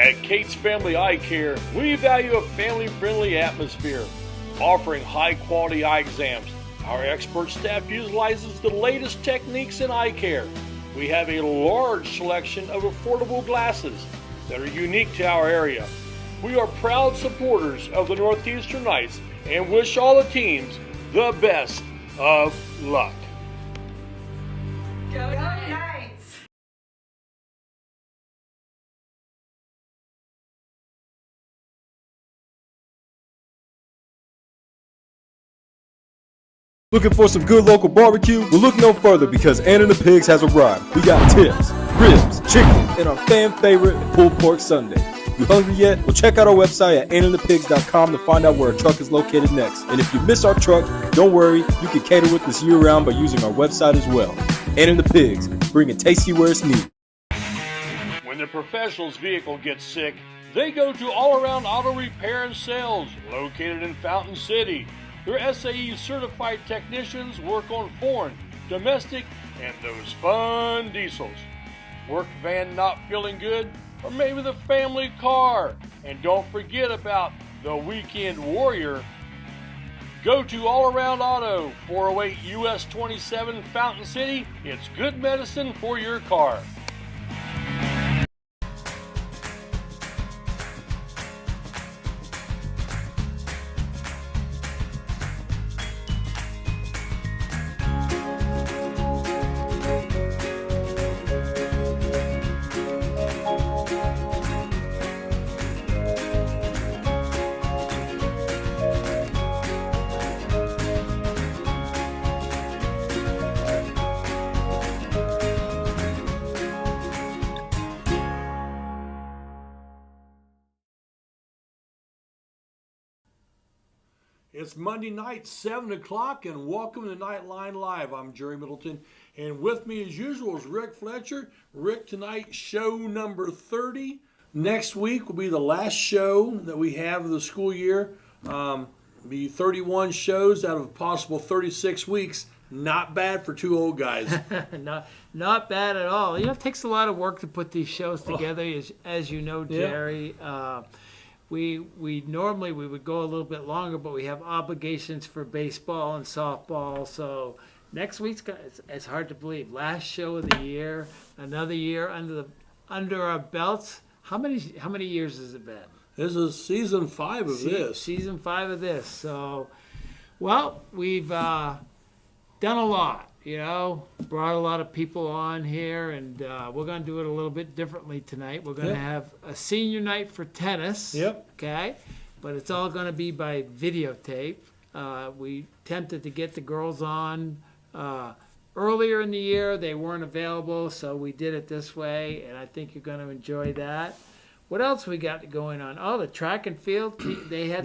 At Kate's Family Eye Care, we value a family-friendly atmosphere, offering high-quality eye exams. Our expert staff utilizes the latest techniques in eye care. We have a large selection of affordable glasses that are unique to our area. We are proud supporters of the Northeastern Knights and wish all the teams the best of luck. Go Knights! Looking for some good local barbecue? Well, look no further because Ann and the Pigs has arrived. We got tips, ribs, chicken, and our fan favorite pulled pork sundae. You hungry yet? Well, check out our website at annandthepigs.com to find out where our truck is located next. And if you miss our truck, don't worry, you can cater with us year-round by using our website as well. Ann and the Pigs, bringing tasty where it's needed. When the professional's vehicle gets sick, they go to All Around Auto Repair and Sales, located in Fountain City. Their SAE certified technicians work on foreign, domestic, and those fun diesels. Work van not feeling good? Or maybe the family car. And don't forget about the weekend warrior. Go to All Around Auto, 408 US 27 Fountain City. It's good medicine for your car. It's Monday night, 7 o'clock, and welcome to Knightline Live. I'm Jerry Middleton, and with me as usual is Rick Fletcher. Rick, tonight, show number 30. Next week will be the last show that we have of the school year. Be 31 shows out of a possible 36 weeks. Not bad for two old guys. Not bad at all. You know, it takes a lot of work to put these shows together, as you know, Jerry. Yeah. We normally would go a little bit longer, but we have obligations for baseball and softball. So next week's it's hard to believe. Last show of the year, another year under our belts. How many years has it been? This is season 5 of this. Season 5 of this. So, well, we've done a lot. You know, brought a lot of people on here, and we're going to do it a little bit differently tonight. We're going to have a senior night for tennis. Yep. Okay? But it's all going to be by videotape. We attempted to get the girls on earlier in the year. They weren't available, so we did it this way, and I think you're going to enjoy that. What else we got going on? Oh, the track and field. They had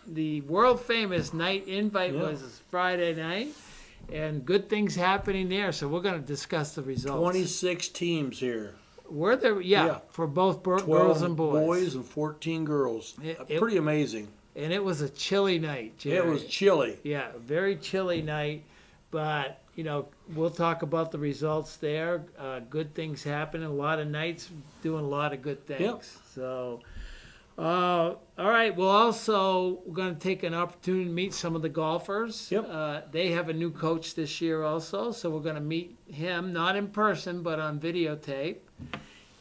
the world-famous night invite was Friday night. And good things happening there, so we're going to discuss the results. 26 teams here. Were there? Yeah. For both girls and boys. 12 boys and 14 girls. Pretty amazing. And it was a chilly night, Jerry. It was chilly. Yeah, a very chilly night. But, you know, we'll talk about the results there. Good things happening. A lot of nights doing a lot of good things. Yep. So, all right. We're going to take an opportunity to meet some of the golfers. Yep. They have a new coach this year also, so we're going to meet him, not in person, but on videotape.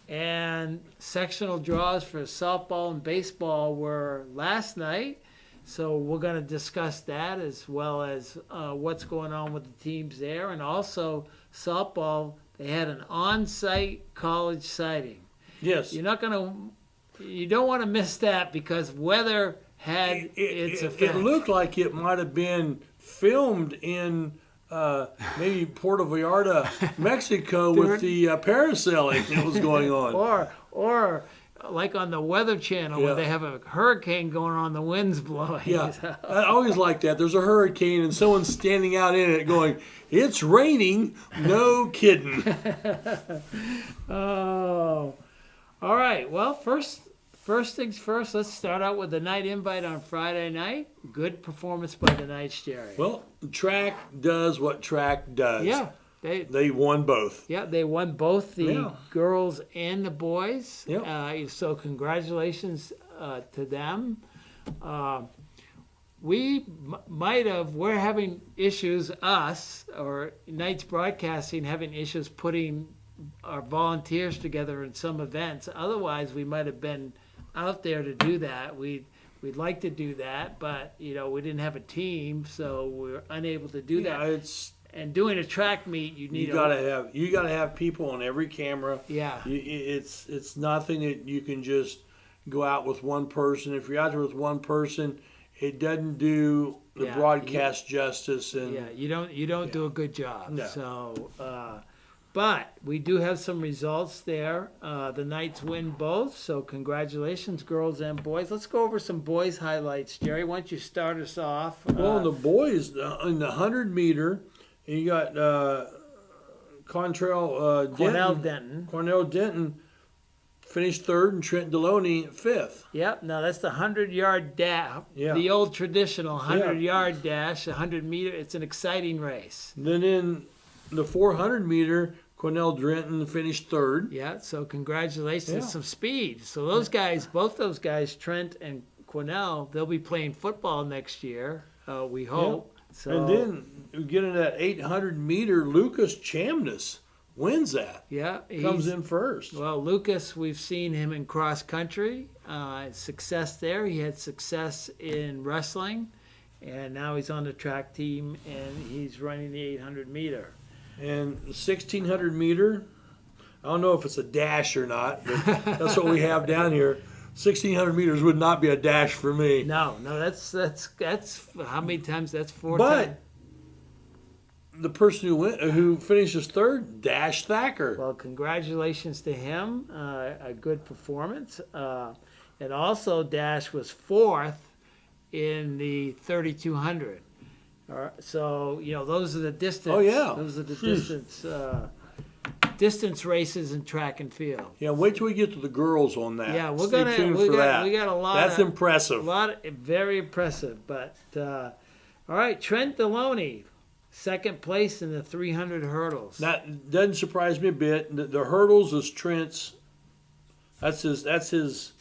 And sectional draws for softball and baseball were last night, so we're going to discuss that as well as what's going on with the teams there. And also softball, they had an on-site college sighting. Yes. You don't want to miss that because weather had its effect. It looked like it might have been filmed in maybe Puerto Vallarta, Mexico, with the parasailing that was going on. Or like on the Weather Channel where they have a hurricane going on, the wind's blowing. Yeah, I always like that. There's a hurricane and someone's standing out in it going, "It's raining." No kidding. Oh. All right. Well, first things first, let's start out with the night invite on Friday night. Good performance by the Knights, Jerry. Well, track does what track does. Yeah. They won both. Yeah, they won both the Yeah. girls and the boys. Yep. So congratulations to them. We we're having issues, us, or Knights Broadcasting, having issues putting our volunteers together in some events. Otherwise, we might have been out there to do that. We'd like to do that, but, we didn't have a team, so we were unable to do Yeah, that. And doing a track meet, you gotta have people on every camera. Yeah. It's nothing that you can just go out with one person. If you're out there with one person, it doesn't do the broadcast justice. And you don't do a good job. No. So, but we do have some results there. The Knights win both, so congratulations, girls and boys. Let's go over some boys highlights, Jerry. Why don't you start us off? Well, in the boys, in the 100-meter, you got Cornell Denton finished third, and Trent Deloney fifth. Yep. Now that's the 100-yard dash. Yeah. The old traditional 100-yard dash, 100-meter. It's an exciting race. Then in the 400-meter, Cornell Denton finished third. Yeah. So congratulations. Yeah. Some speed. So those guys, both those guys, Trent and Cornell, they'll be playing football next year. We hope. Yeah. So, And then we get into that 800-meter, Lucas Chamness wins that. Yeah, Comes in first. Well, Lucas, we've seen him in cross country, success there. He had success in wrestling, and now he's on the track team, and he's running the 800-meter. And the 1,600-meter, I don't know if it's a dash or not, but that's what we have down here. 1,600 meters would not be a dash for me. No, that's how many times? That's 4 But times. the person who finishes third, Dash Thacker. Well, congratulations to him. A good performance. And also, Dash was fourth in the 3,200. So, those are the distance. Oh, yeah. Those are the distance races in track and field. Yeah, wait till we get to the girls on that. Yeah, We got a lot. That's impressive. Very impressive. But all right, Trent Deloney, second place in the 300 hurdles. That doesn't surprise me a bit. The hurdles is Trent's. That's his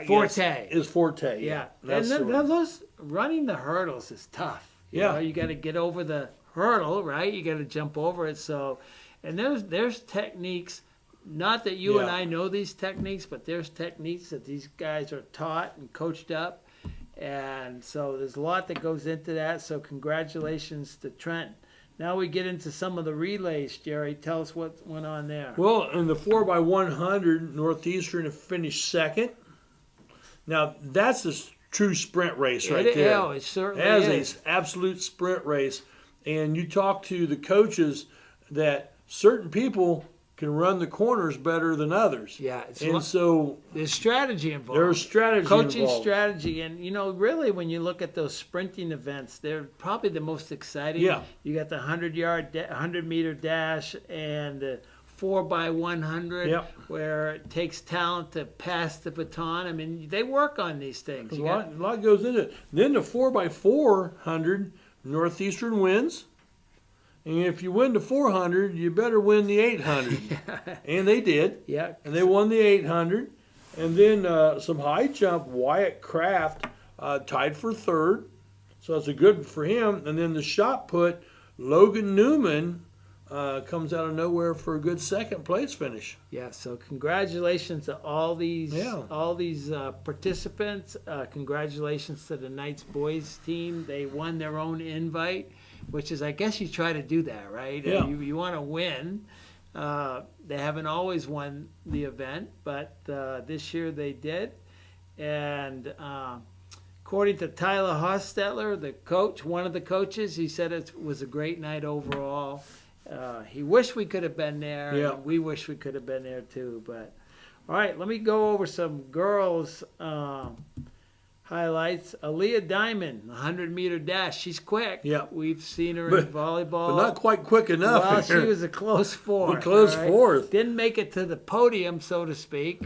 forte. His forte. Yeah, That's and the- those running the hurdles is tough. You got to get over the hurdle, right? You got to jump over it. So, and there's techniques. Not that you and I know these techniques, but there's techniques that these guys are taught and coached up, and so there's a lot that goes into that. So congratulations to Trent. Now we get into some of the relays, Jerry. Tell us what went on there. Well, in the 4x100, Northeastern finished second. Now that's a true sprint race right there. Yeah, it certainly is. An absolute sprint race. And you talk to the coaches that certain people can run the corners better than others. Yeah. So there's strategy involved. There's strategy Coaching involved. strategy. And, really, when you look at those sprinting events, they're probably the most exciting. Yeah. You got the 100-meter dash and the 4x100 where it takes talent to pass the baton. I mean, they work on these things. A lot goes into it. Then the 4x400, Northeastern wins. And if you win the 400, you better win the 800. And they did. Yeah. And they won the 800. And then some high jump, Wyatt Kraft tied for third. So that's a good for him. And then the shot put, Logan Newman comes out of nowhere for a good second place finish. Yeah, so congratulations to all these participants. Congratulations to the Knights boys team. They won their own invite, which is, I guess you try to do that, right? Yeah. You want to win. They haven't always won the event, but this year they did. And according to Tyler Hostetler, the coach, one of the coaches, he said it was a great night overall. He wished we could have been there. Yeah. And we wish we could have been there too. But all right, let me go over some girls' highlights. Aaliyah Diamond, 100-meter dash. She's quick. Yeah. We've seen her in volleyball. But not quite quick enough. Well, she was a close fourth. Fourth. Didn't make it to the podium, so to speak.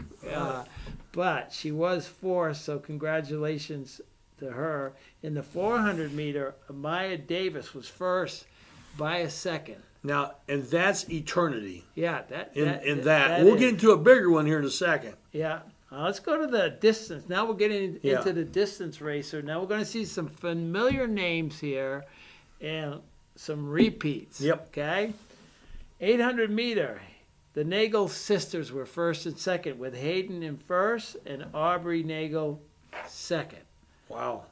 But she was fourth, so congratulations to her. In the 400-meter, Amaya Davis was first. by a second. Now, and that's eternity. Yeah, In that. We'll get into a bigger one here in a second. Yeah. Let's go to the distance. Now we're getting Yeah. into the distance racer. Now we're going to see some familiar names here and some repeats. Yep. Okay. 800 meter. The Nagel sisters were first and second, with Hayden in first and Aubrey Nagel second. Wow.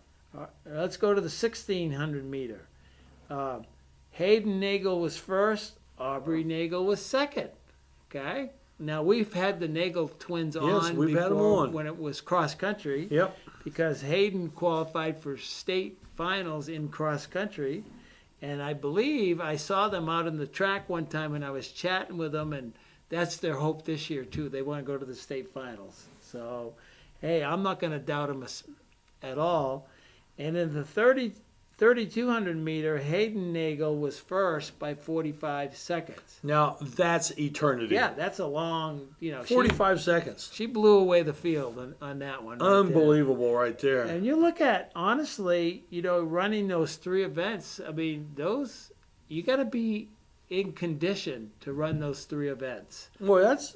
Let's go to the 1600 meter. Hayden Nagel was first. Aubrey Nagel was second. Okay. Now we've had the Nagel twins on we've before had them on. when it was cross country. Yep. Because Hayden qualified for state finals in cross country, and I believe I saw them out on the track one time when I was chatting with them, and that's their hope this year too. They want to go to the state finals. So, hey, I'm not going to doubt them at all. And in the 3,200 meter, Hayden Nagel was first by 45 seconds. Now, that's eternity. Yeah, that's a long, 45 seconds. She blew away the field on that one. Right Unbelievable right there. there. And you look at, honestly, running those three events, I mean, you got to be in condition to run those three events. Well, that's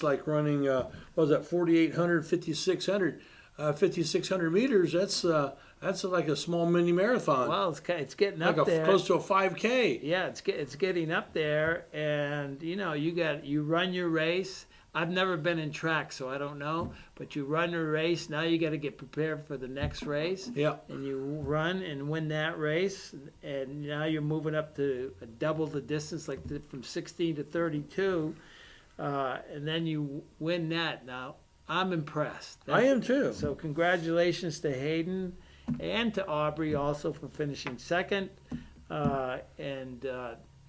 like running, what was that, 4,800, 5,600. 5,600 meters, that's like a small mini marathon. Well, it's getting up like there. Close to a 5K. Yeah, it's getting up there, and you run your race. I've never been in track, so I don't know. But you run your race. Now you got to get prepared for the next race. Yeah. And you run and win that race, and now you're moving up to double the distance, from 16 to 32, and then you win that. Now I'm impressed. I am too. So congratulations to Hayden and to Aubrey also for finishing second, and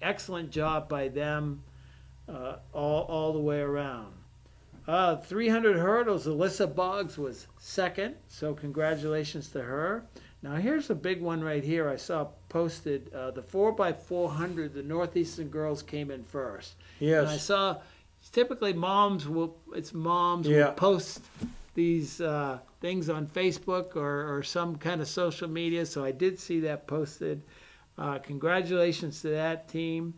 excellent job by them all the way around. 300 hurdles, Alyssa Boggs was second, so congratulations to her. Now here's a big one right here I saw posted. The 4x400, the Northeastern girls came in first. Yes. And I saw typically moms will post these things on Facebook or some kind of social media, so I did see that posted. Congratulations to that team.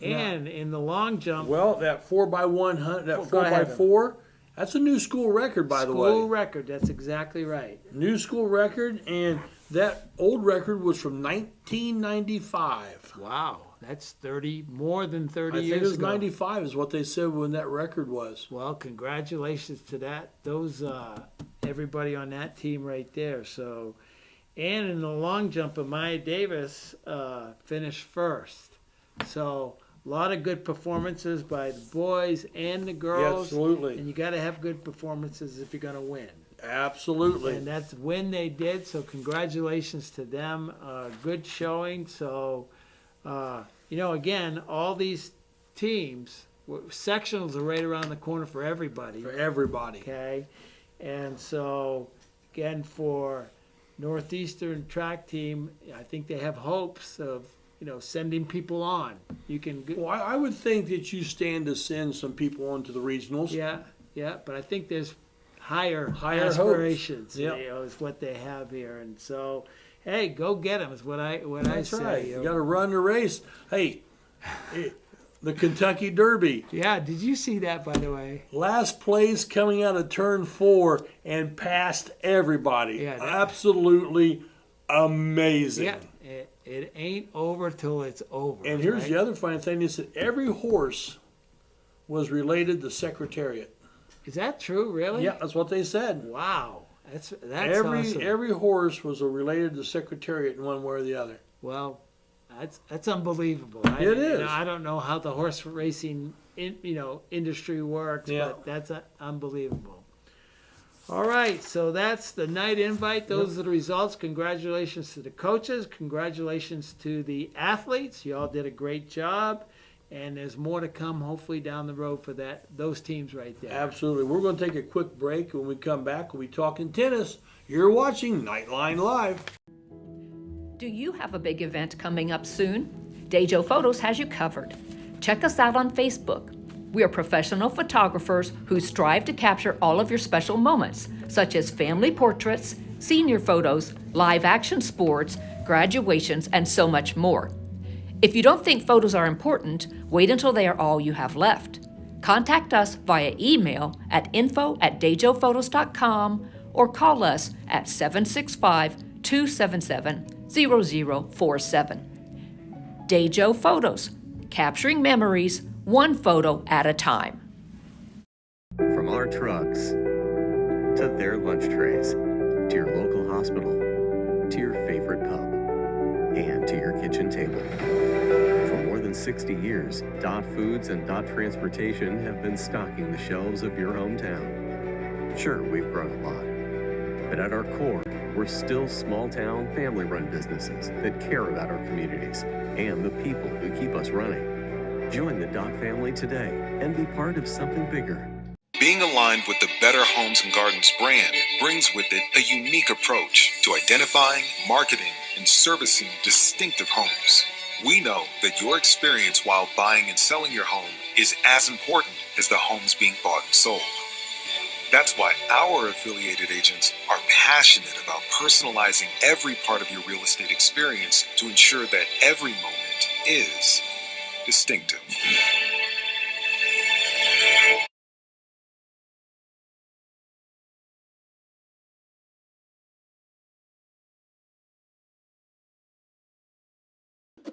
And in the long jump, well, that 4x100, that Go ahead. 4x4, that's a new school record, by the way. school record, that's exactly right. New school record, and that old record was from 1995. Wow, that's more than 30 I years think it was ago. 95 is what they said when that record was. Well, congratulations to those everybody on that team right there. So, and in the long jump, Amaya Davis finished first. So a lot of good performances by the boys and the girls. Absolutely. And you got to have good performances if you're going to win. Absolutely. And that's when they did. So congratulations to them. Good showing. So, again, all these teams, sectionals are right around the corner for everybody. For everybody. Okay. And so, again, for Northeastern track team, I think they have hopes of, sending people on. You can. Well, I would think that you stand to send some people on to the regionals. Yeah, but I think there's higher hopes. aspirations. Yep. Is what they have here, and so, hey, go get them is what I That's say. right. You got to run the race. Hey, the Kentucky Derby. Yeah, did you see that, by the way? Last place coming out of turn 4 and passed everybody. Yeah, absolutely amazing. Yeah, it ain't over till it's over. And here's right? the other funny thing is that every horse was related to Secretariat. Is that true, really? Yeah, that's what they said. Wow. That's every awesome. Every horse was related to Secretariat in one way or the other. Well, that's unbelievable. It is. I don't know how the horse racing industry works, Yeah. but that's unbelievable. All right, so that's the night invite. Those are the results. Congratulations to the coaches. Congratulations to the athletes. You all did a great job. And there's more to come, hopefully, down the road for those teams right there. Absolutely. We're going to take a quick break. When we come back, we'll be talking tennis. You're watching Knightline Live. Do you have a big event coming up soon? Dejo Photos has you covered. Check us out on Facebook. We are professional photographers who strive to capture all of your special moments, such as family portraits, senior photos, live action sports, graduations, and so much more. If you don't think photos are important, wait until they are all you have left. Contact us via email at info@dejophotos.com or call us at 765-277-0047. Dejo Photos, capturing memories one photo at a time. From our trucks to their lunch trays, to your local hospital, to your favorite pub, and to your kitchen table. For more than 60 years, Dot Foods and Dot Transportation have been stocking the shelves of your hometown. Sure, we've grown a lot, but at our core, we're still small-town, family-run businesses that care about our communities and the people who keep us running. Join the Dot family today and be part of something bigger. Being aligned with the Better Homes and Gardens brand brings with it a unique approach to identifying, marketing, and servicing distinctive homes. We know that your experience while buying and selling your home is as important as the homes being bought and sold. That's why our affiliated agents are passionate about personalizing every part of your real estate experience to ensure that every moment is distinctive.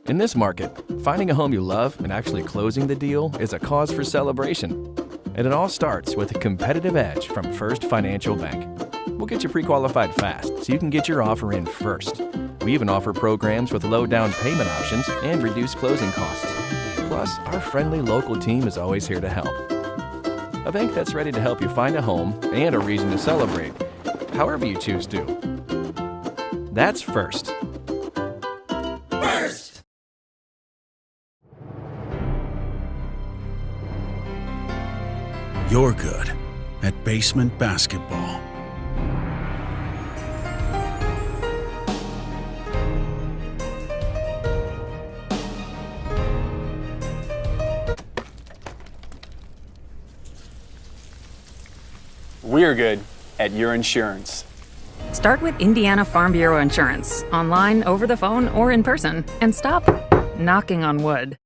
In this market, finding a home you love and actually closing the deal is a cause for celebration. And it all starts with a competitive edge from First Financial Bank. We'll get you pre-qualified fast so you can get your offer in first. We even offer programs with low down payment options and reduced closing costs. Plus, our friendly local team is always here to help. A bank that's ready to help you find a home and a reason to celebrate, however you choose to. That's First. First! You're good at basement basketball. We're good at your insurance. Start with Indiana Farm Bureau Insurance, online, over the phone, or in person, and stop knocking on wood.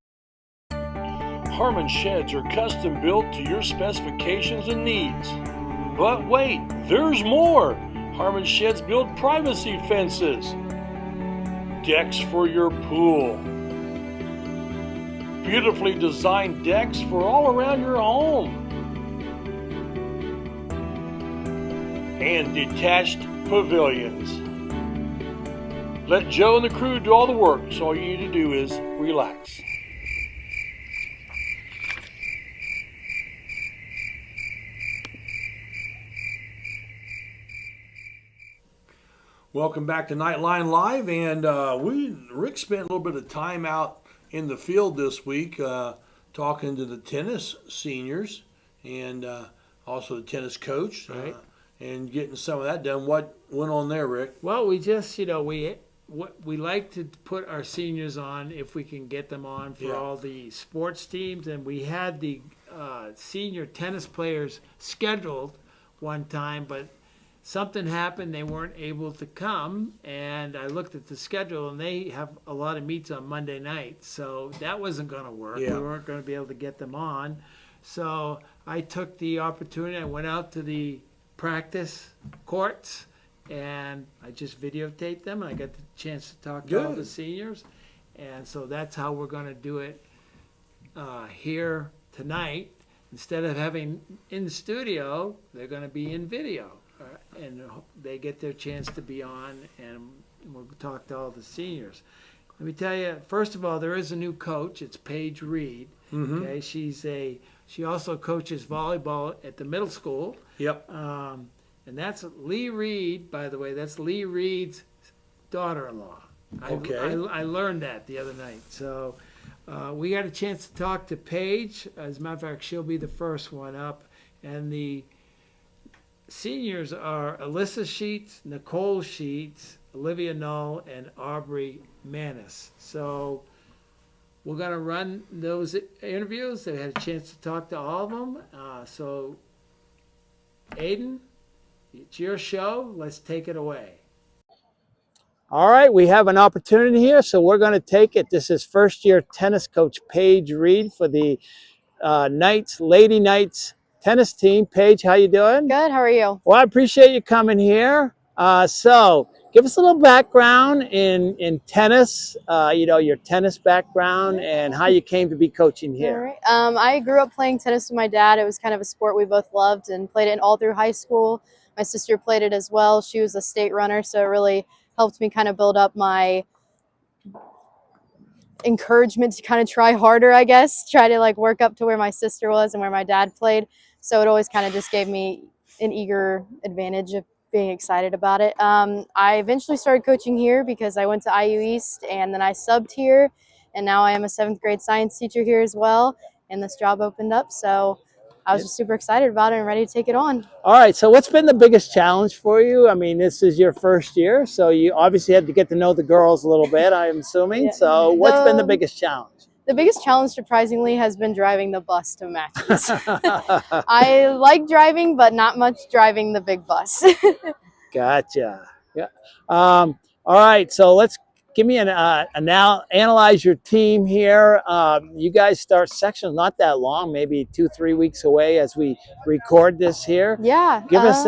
Harmon sheds are custom built to your specifications and needs. But wait, there's more! Harmon sheds build privacy fences, decks for your pool, beautifully designed decks for all around your home, and detached pavilions. Let Joe and the crew do all the work, so all you need to do is relax. Welcome back to Knightline Live, and Rick spent a little bit of time out in the field this week talking to the tennis seniors and also the tennis coach, Right. And getting some of that done. What went on there, Rick? Well, we just, we like to put our seniors on if we can get them on for all the sports teams, and we had the senior tennis players scheduled one time, but something happened, they weren't able to come, and I looked at the schedule, and they have a lot of meets on Monday night, so that wasn't going to work. Yeah. We weren't going to be able to get them on. So I took the opportunity, I went out to the practice courts, and I just videotaped them, and I got the chance to talk to all the seniors, and so that's how we're going to do it here tonight. Instead of having in the studio, they're going to be in video. And they get their chance to be on, and we'll talk to all the seniors. Let me tell you, first of all, there is a new coach. It's Paige Reed. Mm-hmm. Okay, she also coaches volleyball at the middle school. Yep. And that's Lee Reed, by the way. That's Lee Reed's daughter-in-law. Okay. I learned that the other night. So we got a chance to talk to Paige. As a matter of fact, she'll be the first one up, and the seniors are Alyssa Sheets, Nicole Sheets, Olivia Null, and Aubrey Manis. So we're going to run those interviews. They had a chance to talk to all of them. So, Aiden, it's your show. Let's take it away. All right, we have an opportunity here, so we're going to take it. This is first-year tennis coach Paige Reed for the Lady Knights tennis team. Paige, how you doing? Good, how are you? Well, I appreciate you coming here. So give us a little background in tennis, your tennis background and how you came to be coaching here. All right. I grew up playing tennis with my dad. It was kind of a sport we both loved and played it all through high school. My sister played it as well. She was a state runner, so it really helped me kind of build up my encouragement to kind of try harder, I guess, try to like work up to where my sister was and where my dad played. So it always kind of just gave me an eager advantage of being excited about it. I eventually started coaching here because I went to IU East and then I subbed here, and now I am a 7th grade science teacher here as well, and this job opened up, so I was just super excited about it and ready to take it on. All right, so what's been the biggest challenge for you? I mean, this is your first year, so you obviously had to get to know the girls a little bit, I'm assuming. Yeah. So what's been the biggest challenge? The biggest challenge, surprisingly, has been driving the bus to matches. I like driving, but not much driving the big bus. Gotcha. Yeah. All right, so let's give me analyze your team here. You guys start sections not that long, maybe 2-3 weeks away as we record this here. Yeah. Give us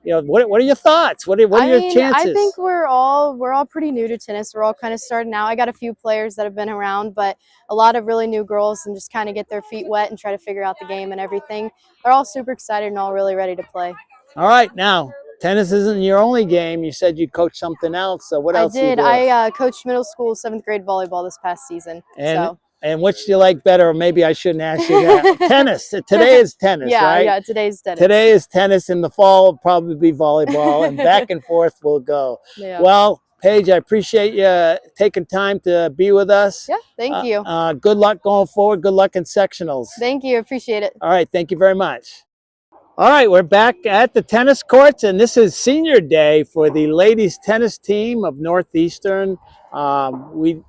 what are your thoughts? What are your chances? I think we're all pretty new to tennis. We're all kind of starting out. I got a few players that have been around, but a lot of really new girls and just kind of get their feet wet and try to figure out the game and everything. They're all super excited and all really ready to play. All right, now tennis isn't your only game. You said you coached something else. So what else? I did. I coached middle school 7th grade volleyball this past season. And which do you like better? Or maybe I shouldn't ask you that. Tennis. Today is tennis, right? Yeah, today's tennis. Today is tennis. In the fall, will probably be volleyball, and back and forth we'll go. Yeah. Well, Paige, I appreciate you taking time to be with us. Yeah, thank you. Good luck going forward. Good luck in sectionals. Thank you. Appreciate it. All right. Thank you very much. All right, we're back at the tennis courts, and this is senior day for the ladies tennis team of Northeastern. We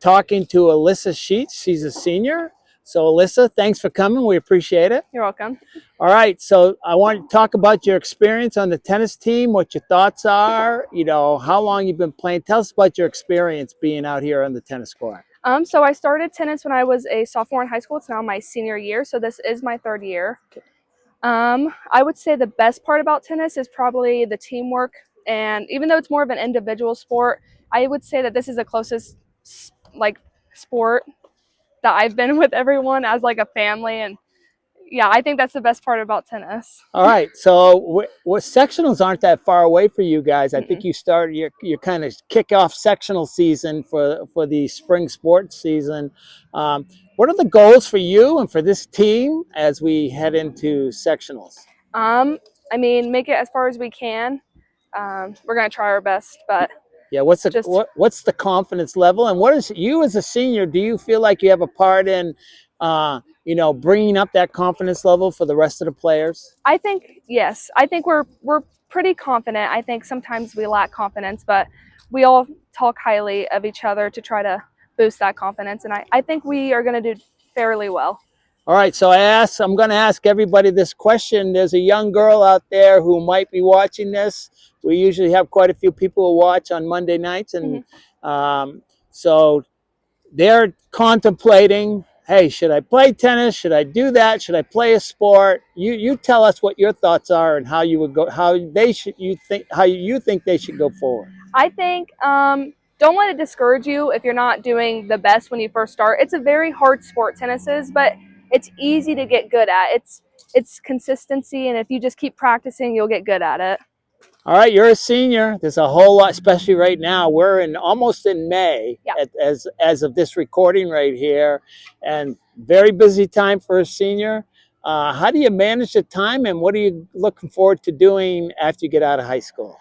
talking to Alyssa Sheets. She's a senior. So Alyssa, thanks for coming. We appreciate it. You're welcome. All right, so I want to talk about your experience on the tennis team, what your thoughts are, how long you've been playing. Tell us about your experience being out here on the tennis court. So I started tennis when I was a sophomore in high school. It's now my senior year, so this is my 3rd year. Okay. I would say the best part about tennis is probably the teamwork, and even though it's more of an individual sport, I would say that this is the closest sport that I've been with everyone as like a family, and yeah, I think that's the best part about tennis. All right, so sectionals aren't that far away for you guys. I think you start your kind of kick off sectional season for the spring sports season. What are the goals for you and for this team as we head into sectionals? I mean, make it as far as we can. We're gonna try our best, but yeah. What's the confidence level, and what is you as a senior? Do you feel like you have a part in, bringing up that confidence level for the rest of the players? I think yes. I think we're pretty confident. I think sometimes we lack confidence, but we all talk highly of each other to try to boost that confidence, and I think we are going to do fairly well. All right, so I'm going to ask everybody this question. There's a young girl out there who might be watching this. We usually have quite a few people who watch on Monday nights, and so they're contemplating, hey, should I play tennis? Should I do that? Should I play a sport? You tell us what your thoughts are and how you would go, how you think they should go forward. I think don't let it discourage you if you're not doing the best when you first start. It's a very hard sport, tennis is, but it's easy to get good at. It's consistency, and if you just keep practicing, you'll get good at it. All right, you're a senior. There's a whole lot, especially right now. We're almost in May as of this recording right here, and very busy time for a senior. How do you manage the time, and what are you looking forward to doing after you get out of high school?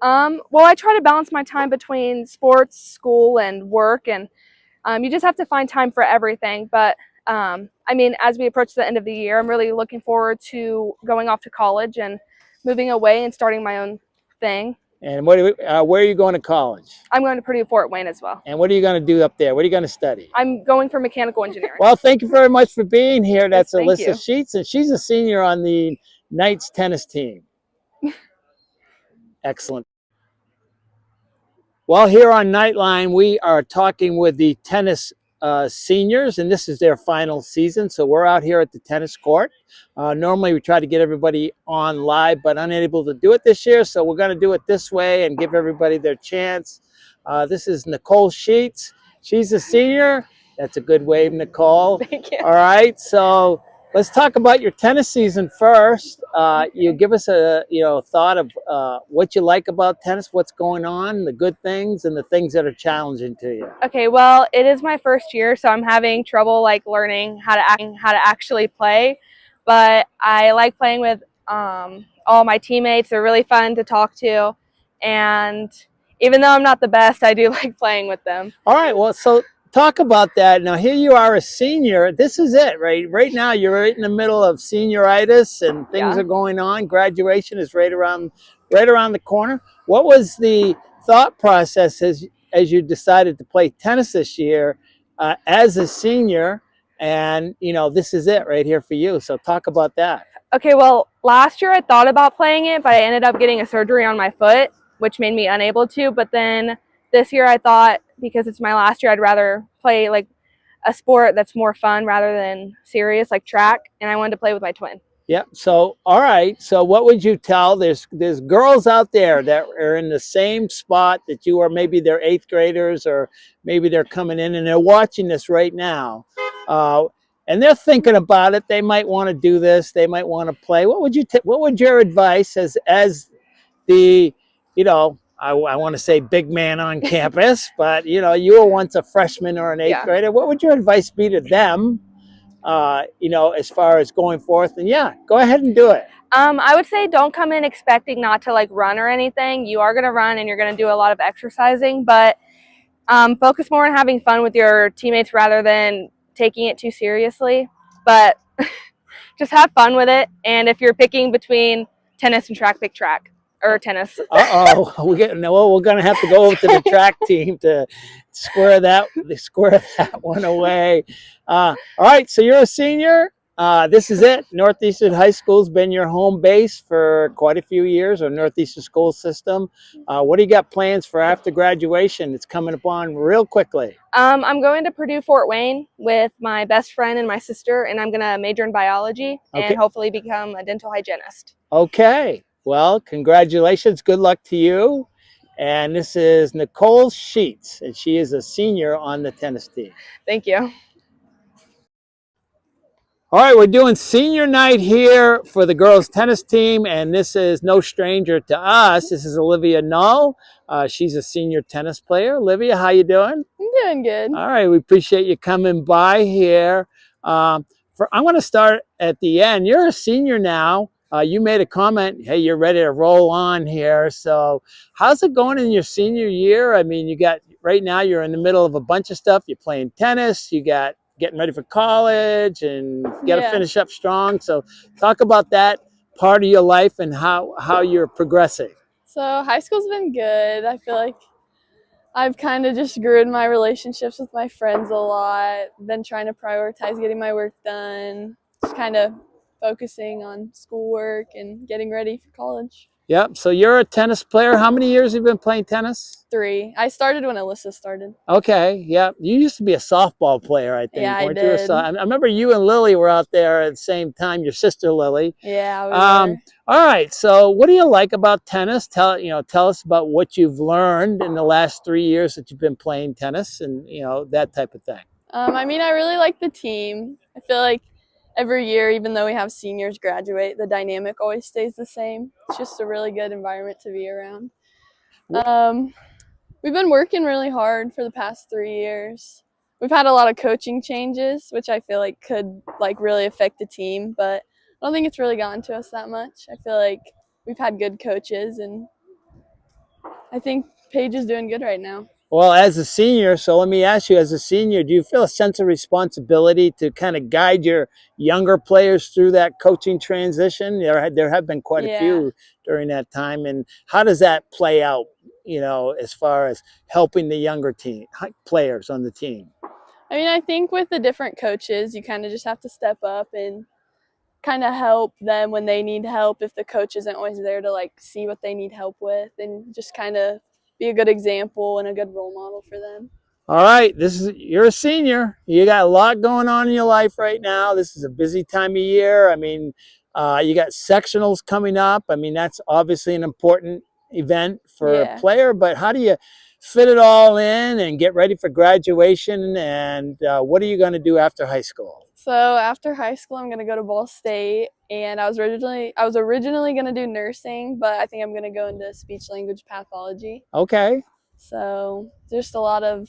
Well, I try to balance my time between sports, school, and work, and you just have to find time for everything. But I mean, as we approach the end of the year, I'm really looking forward to going off to college and moving away and starting my own thing. And where are you going to college? I'm going to Purdue Fort Wayne as well. And what are you going to do up there? What are you going to study? I'm going for mechanical engineering. Well, thank you very much for being here. That's Yes, Alyssa Sheets, and she's a senior on the Knights tennis team. Excellent. Well, here on Knightline, we are talking with the tennis seniors, and this is their final season. So we're out here at the tennis court. Normally, we try to get everybody on live, but unable to do it this year. So we're going to do it this way and give everybody their chance. This is Nicole Sheets. She's a senior. That's a good wave, Nicole. Thank you. All right. So let's talk about your tennis season first. You give us a thought of what you like about tennis, what's going on, the good things, and the things that are challenging to you. Okay, well, it is my first year, so I'm having trouble like learning how to actually play. But I like playing with all my teammates. They're really fun to talk to, and even though I'm not the best, I do like playing with them. All right. Well, so talk about that. Now, here you are, a senior. This is it, right? Right now, you're right in the middle of senioritis, and things are going on. Graduation is right around the corner. What was the thought process as you decided to play tennis this year as a senior? And this is it right here for you. So talk about that. Okay, well, last year I thought about playing it, but I ended up getting a surgery on my foot, which made me unable to. But then this year I thought, because it's my last year, I'd rather play like a sport that's more fun rather than serious, like track, and I wanted to play with my twin. Yep. So, all right. So what would you tell? There's girls out there that are in the same spot that you are. Maybe they're 8th graders, or maybe they're coming in and they're watching this right now. And they're thinking about it. They might want to do this. They might want to play. What would your advice as the, I want to say big man on campus, but you were once a freshman or an 8th grader. What would your advice be to them, as far as going forth? And go ahead and do it. I would say don't come in expecting not to like run or anything. You are going to run and you're going to do a lot of exercising, but focus more on having fun with your teammates rather than taking it too seriously. But just have fun with it. And if you're picking between tennis and track, pick track or tennis. We're going to have to go over to the track team to square that one away. All right, so you're a senior. This is it. Northeastern High School's been your home base for quite a few years, or Northeastern school system. What do you got plans for after graduation? It's coming up on real quickly. I'm going to Purdue Fort Wayne with my best friend and my sister, and I'm going to major in biology and hopefully become a dental hygienist. Okay. Well, congratulations. Good luck to you. And this is Nicole Sheets, and she is a senior on the tennis team. Thank you. All right, we're doing senior night here for the girls tennis team, and this is no stranger to us. This is Olivia Null. She's a senior tennis player. Olivia, how you doing? I'm doing good. All right, we appreciate you coming by here. I'm going to start at the end. You're a senior now. You made a comment, hey, you're ready to roll on here. So how's it going in your senior year? I mean, right now you're in the middle of a bunch of stuff. You're playing tennis, you got getting ready for college, and you got to finish up strong. So talk about that part of your life and how you're progressing. So high school's been good. I feel like I've kind of just grew in my relationships with my friends a lot. Been trying to prioritize getting my work done. Just kind of focusing on schoolwork and getting ready for college. Yep. So you're a tennis player. How many years have you been playing tennis? 3. I started when Alyssa started. Okay. Yep. You used to be a softball player, I think. Yeah, I did. did. I remember you and Lily were out there at the same time. Your sister Lily. Yeah. We were. All right. So what do you like about tennis? Tell us about what you've learned in the last 3 years that you've been playing tennis, and that type of thing. I mean, I really like the team. I feel like every year, even though we have seniors graduate, the dynamic always stays the same. It's just a really good environment to be around. We've been working really hard for the past 3 years. We've had a lot of coaching changes, which I feel like could really affect the team, but I don't think it's really gotten to us that much. I feel like we've had good coaches, and I think Paige is doing good right now. Well, as a senior, so let me ask you, as a senior, do you feel a sense of responsibility to kind of guide your younger players through that coaching transition? There have been quite a few during that time. And how does that play out, as far as helping the younger players on the team? I mean, I think with the different coaches, you kind of just have to step up and kind of help them when they need help if the coach isn't always there to see what they need help with, and just kind of be a good example and a good role model for them. All right, you're a senior. You got a lot going on in your life right now. This is a busy time of year. I mean, you got sectionals coming up. I mean, that's obviously an important event for a player, but how do you fit it all in and get ready for graduation? And what are you going to do after high school? So after high school, I'm going to go to Ball State, and I was originally going to do nursing, but I think I'm going to go into speech language pathology. Okay. So just a lot of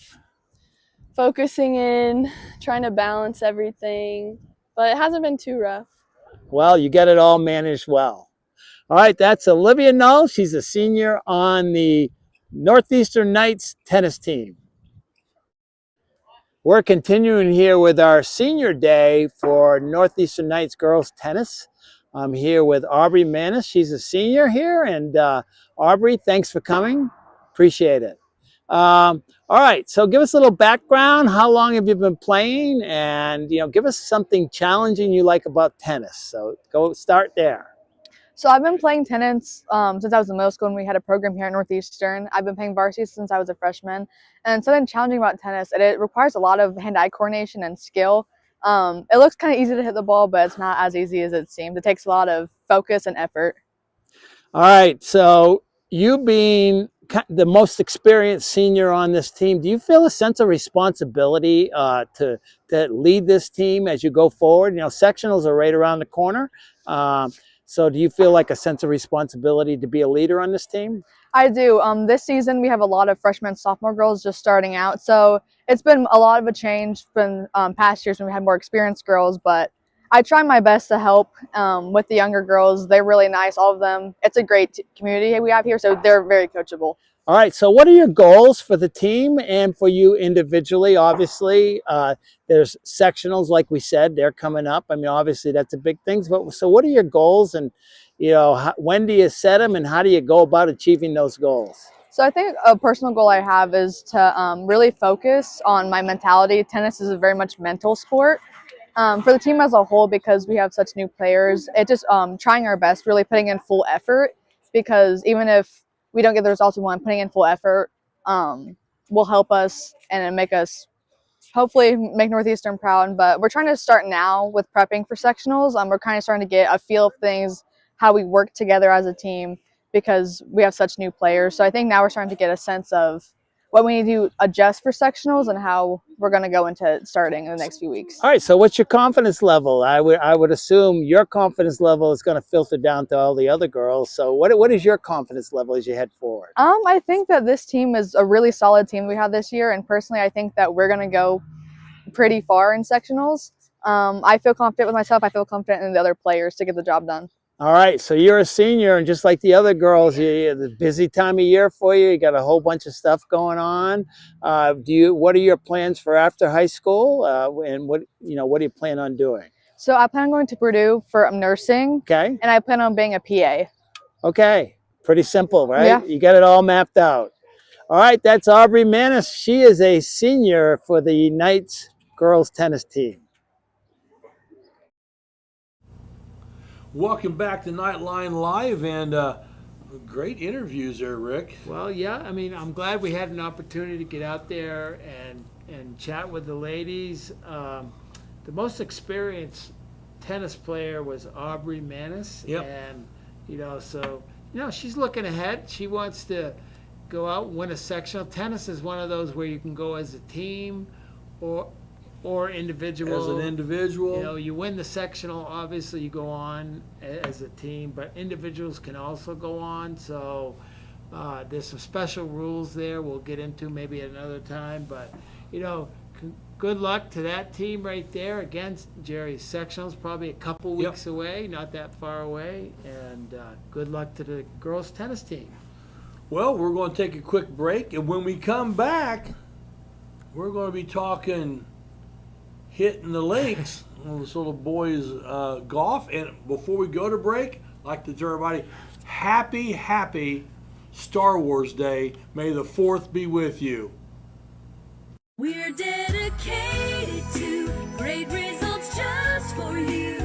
focusing in, trying to balance everything, but it hasn't been too rough. Well, you get it all managed well. All right, that's Olivia Null. She's a senior on the Northeastern Knights tennis team. We're continuing here with our senior day for Northeastern Knights girls tennis. I'm here with Aubrey Manis. She's a senior here, and Aubrey, thanks for coming. Appreciate it. All right, so give us a little background. How long have you been playing? And give us something challenging you like about tennis. So go start there. So I've been playing tennis since I was in middle school, and we had a program here at Northeastern. I've been playing varsity since I was a freshman. And something challenging about tennis, it requires a lot of hand-eye coordination and skill. It looks kind of easy to hit the ball, but it's not as easy as it seems. It takes a lot of focus and effort. All right, so you being the most experienced senior on this team, do you feel a sense of responsibility to lead this team as you go forward? Sectionals are right around the corner. So do you feel like a sense of responsibility to be a leader on this team? I do. This season we have a lot of freshmen and sophomore girls just starting out. So it's been a lot of a change from past years when we had more experienced girls, but I try my best to help with the younger girls. They're really nice, all of them. It's a great community we have here, so they're very coachable. All right, so what are your goals for the team and for you individually? Obviously, there's sectionals, like we said, they're coming up. I mean, obviously that's a big thing. But so what are your goals, and when do you set them, and how do you go about achieving those goals? So I think a personal goal I have is to really focus on my mentality. Tennis is a very much mental sport. For the team as a whole, because we have such new players, it just trying our best, really putting in full effort, because even if we don't get the results we want, putting in full effort will help us and make us hopefully make Northeastern proud. But we're trying to start now with prepping for sectionals. We're kind of starting to get a feel of things, how we work together as a team, because we have such new players. So I think now we're starting to get a sense of what we need to adjust for sectionals and how we're going to go into starting in the next few weeks. All right, so what's your confidence level? I would assume your confidence level is going to filter down to all the other girls. So what is your confidence level as you head forward? I think that this team is a really solid team we have this year, and personally I think that we're going to go pretty far in sectionals. I feel confident with myself. I feel confident in the other players to get the job done. All right, so you're a senior, and just like the other girls, it's a busy time of year for you. You got a whole bunch of stuff going on. What are your plans for after high school, and what do you plan on doing? So I plan on going to Purdue for nursing. Okay. And I plan on being a PA. Okay, pretty simple, right? Yeah. You got it all mapped out. All right, that's Aubrey Manis. She is a senior for the Knights girls tennis team. Welcome back to Knightline Live, and great interviews there, Rick. Well, yeah, I mean, I'm glad we had an opportunity to get out there and chat with the ladies. The most experienced tennis player was Aubrey Manis. Yep. And, so, she's looking ahead. She wants to go out and win a sectional. Tennis is one of those where you can go as a team or individual. As an individual. You win the sectional, obviously you go on as a team, but individuals can also go on. So there's some special rules there we'll get into maybe at another time. But, good luck to that team right there. Again, Jerry, sectional's probably a couple weeks away, not that far away. And good luck to the girls tennis team. Well, we're going to take a quick break, and when we come back, we're going to be talking hitting the links on this little boys golf. And before we go to break, I'd like to tell everybody happy Star Wars Day. May the 4th be with you. We're dedicated to great results just for you.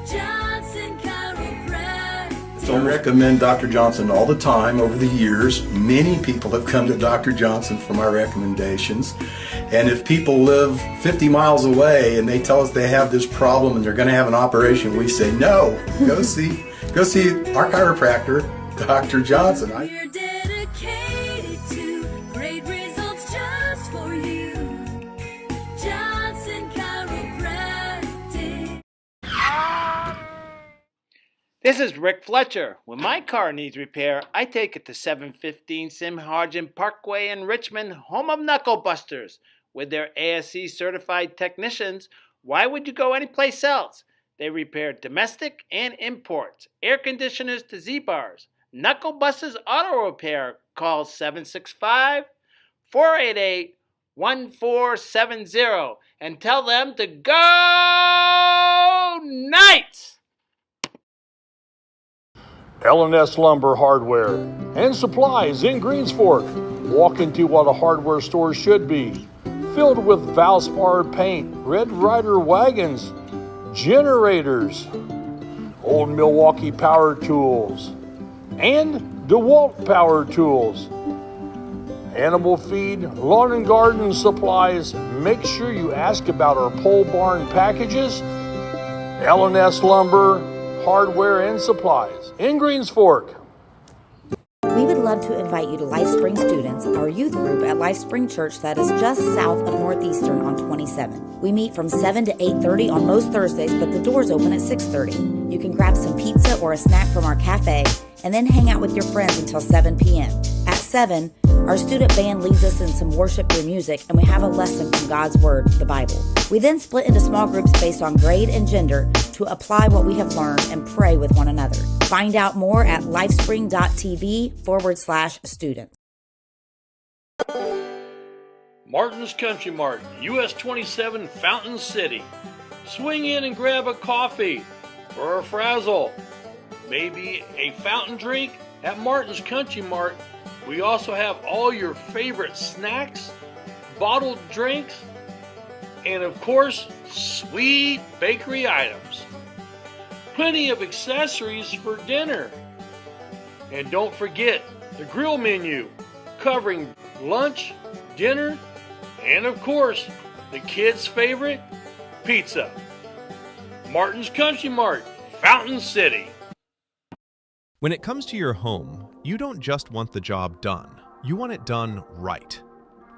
Johnson Chiropractic. So I recommend Dr. Johnson all the time over the years. Many people have come to Dr. Johnson for my recommendations. And if people live 50 miles away and they tell us they have this problem and they're going to have an operation, we say, no, go see our chiropractor, Dr. Johnson. We're dedicated to great results just for you. Johnson Chiropractic. This is Rick Fletcher. When my car needs repair, I take it to 715 Simharjan Parkway in Richmond, home of Knuckle Busters. With their ASE certified technicians, why would you go anyplace else? They repair domestic and imports, air conditioners to Z-bars. Knuckle Busters Auto Repair. Call 765-488-1470 and tell them to go Knights! L&S Lumber Hardware and Supplies in Greensfork. Walk into what a hardware store should be. Filled with Valspar paint, Red Ryder wagons, generators, old Milwaukee power tools, and DeWalt power tools. Animal feed, lawn and garden supplies. Make sure you ask about our pole barn packages. L&S Lumber, Hardware and Supplies in Greensfork. We would love to invite you to Life Spring Students, our youth group at Life Spring Church that is just south of Northeastern on 27. We meet from 7 to 8:30 on most Thursdays, but the doors open at 6:30. You can grab some pizza or a snack from our cafe and then hang out with your friends until 7 p.m. At 7, our student band leads us in some worship through music, and we have a lesson from God's Word, the Bible. We then split into small groups based on grade and gender to apply what we have learned and pray with one another. Find out more at lifespring.tv/students. Martin's Country Mart, US 27 Fountain City. Swing in and grab a coffee or a frazzle. Maybe a fountain drink at Martin's Country Mart. We also have all your favorite snacks, bottled drinks, and of course, sweet bakery items. Plenty of accessories for dinner. And don't forget the grill menu, covering lunch, dinner, and of course, the kids' favorite, pizza. Martin's Country Mart, Fountain City. When it comes to your home, you don't just want the job done. You want it done right.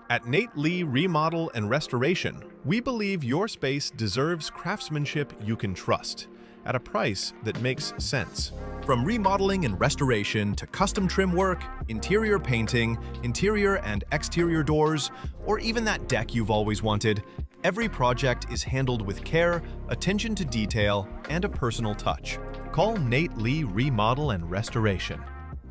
At Nate Lee Remodel and Restoration, we believe your space deserves craftsmanship you can trust at a price that makes sense. From remodeling and restoration to custom trim work, interior painting, interior and exterior doors, or even that deck you've always wanted, every project is handled with care, attention to detail, and a personal touch. Call Nate Lee Remodel and Restoration,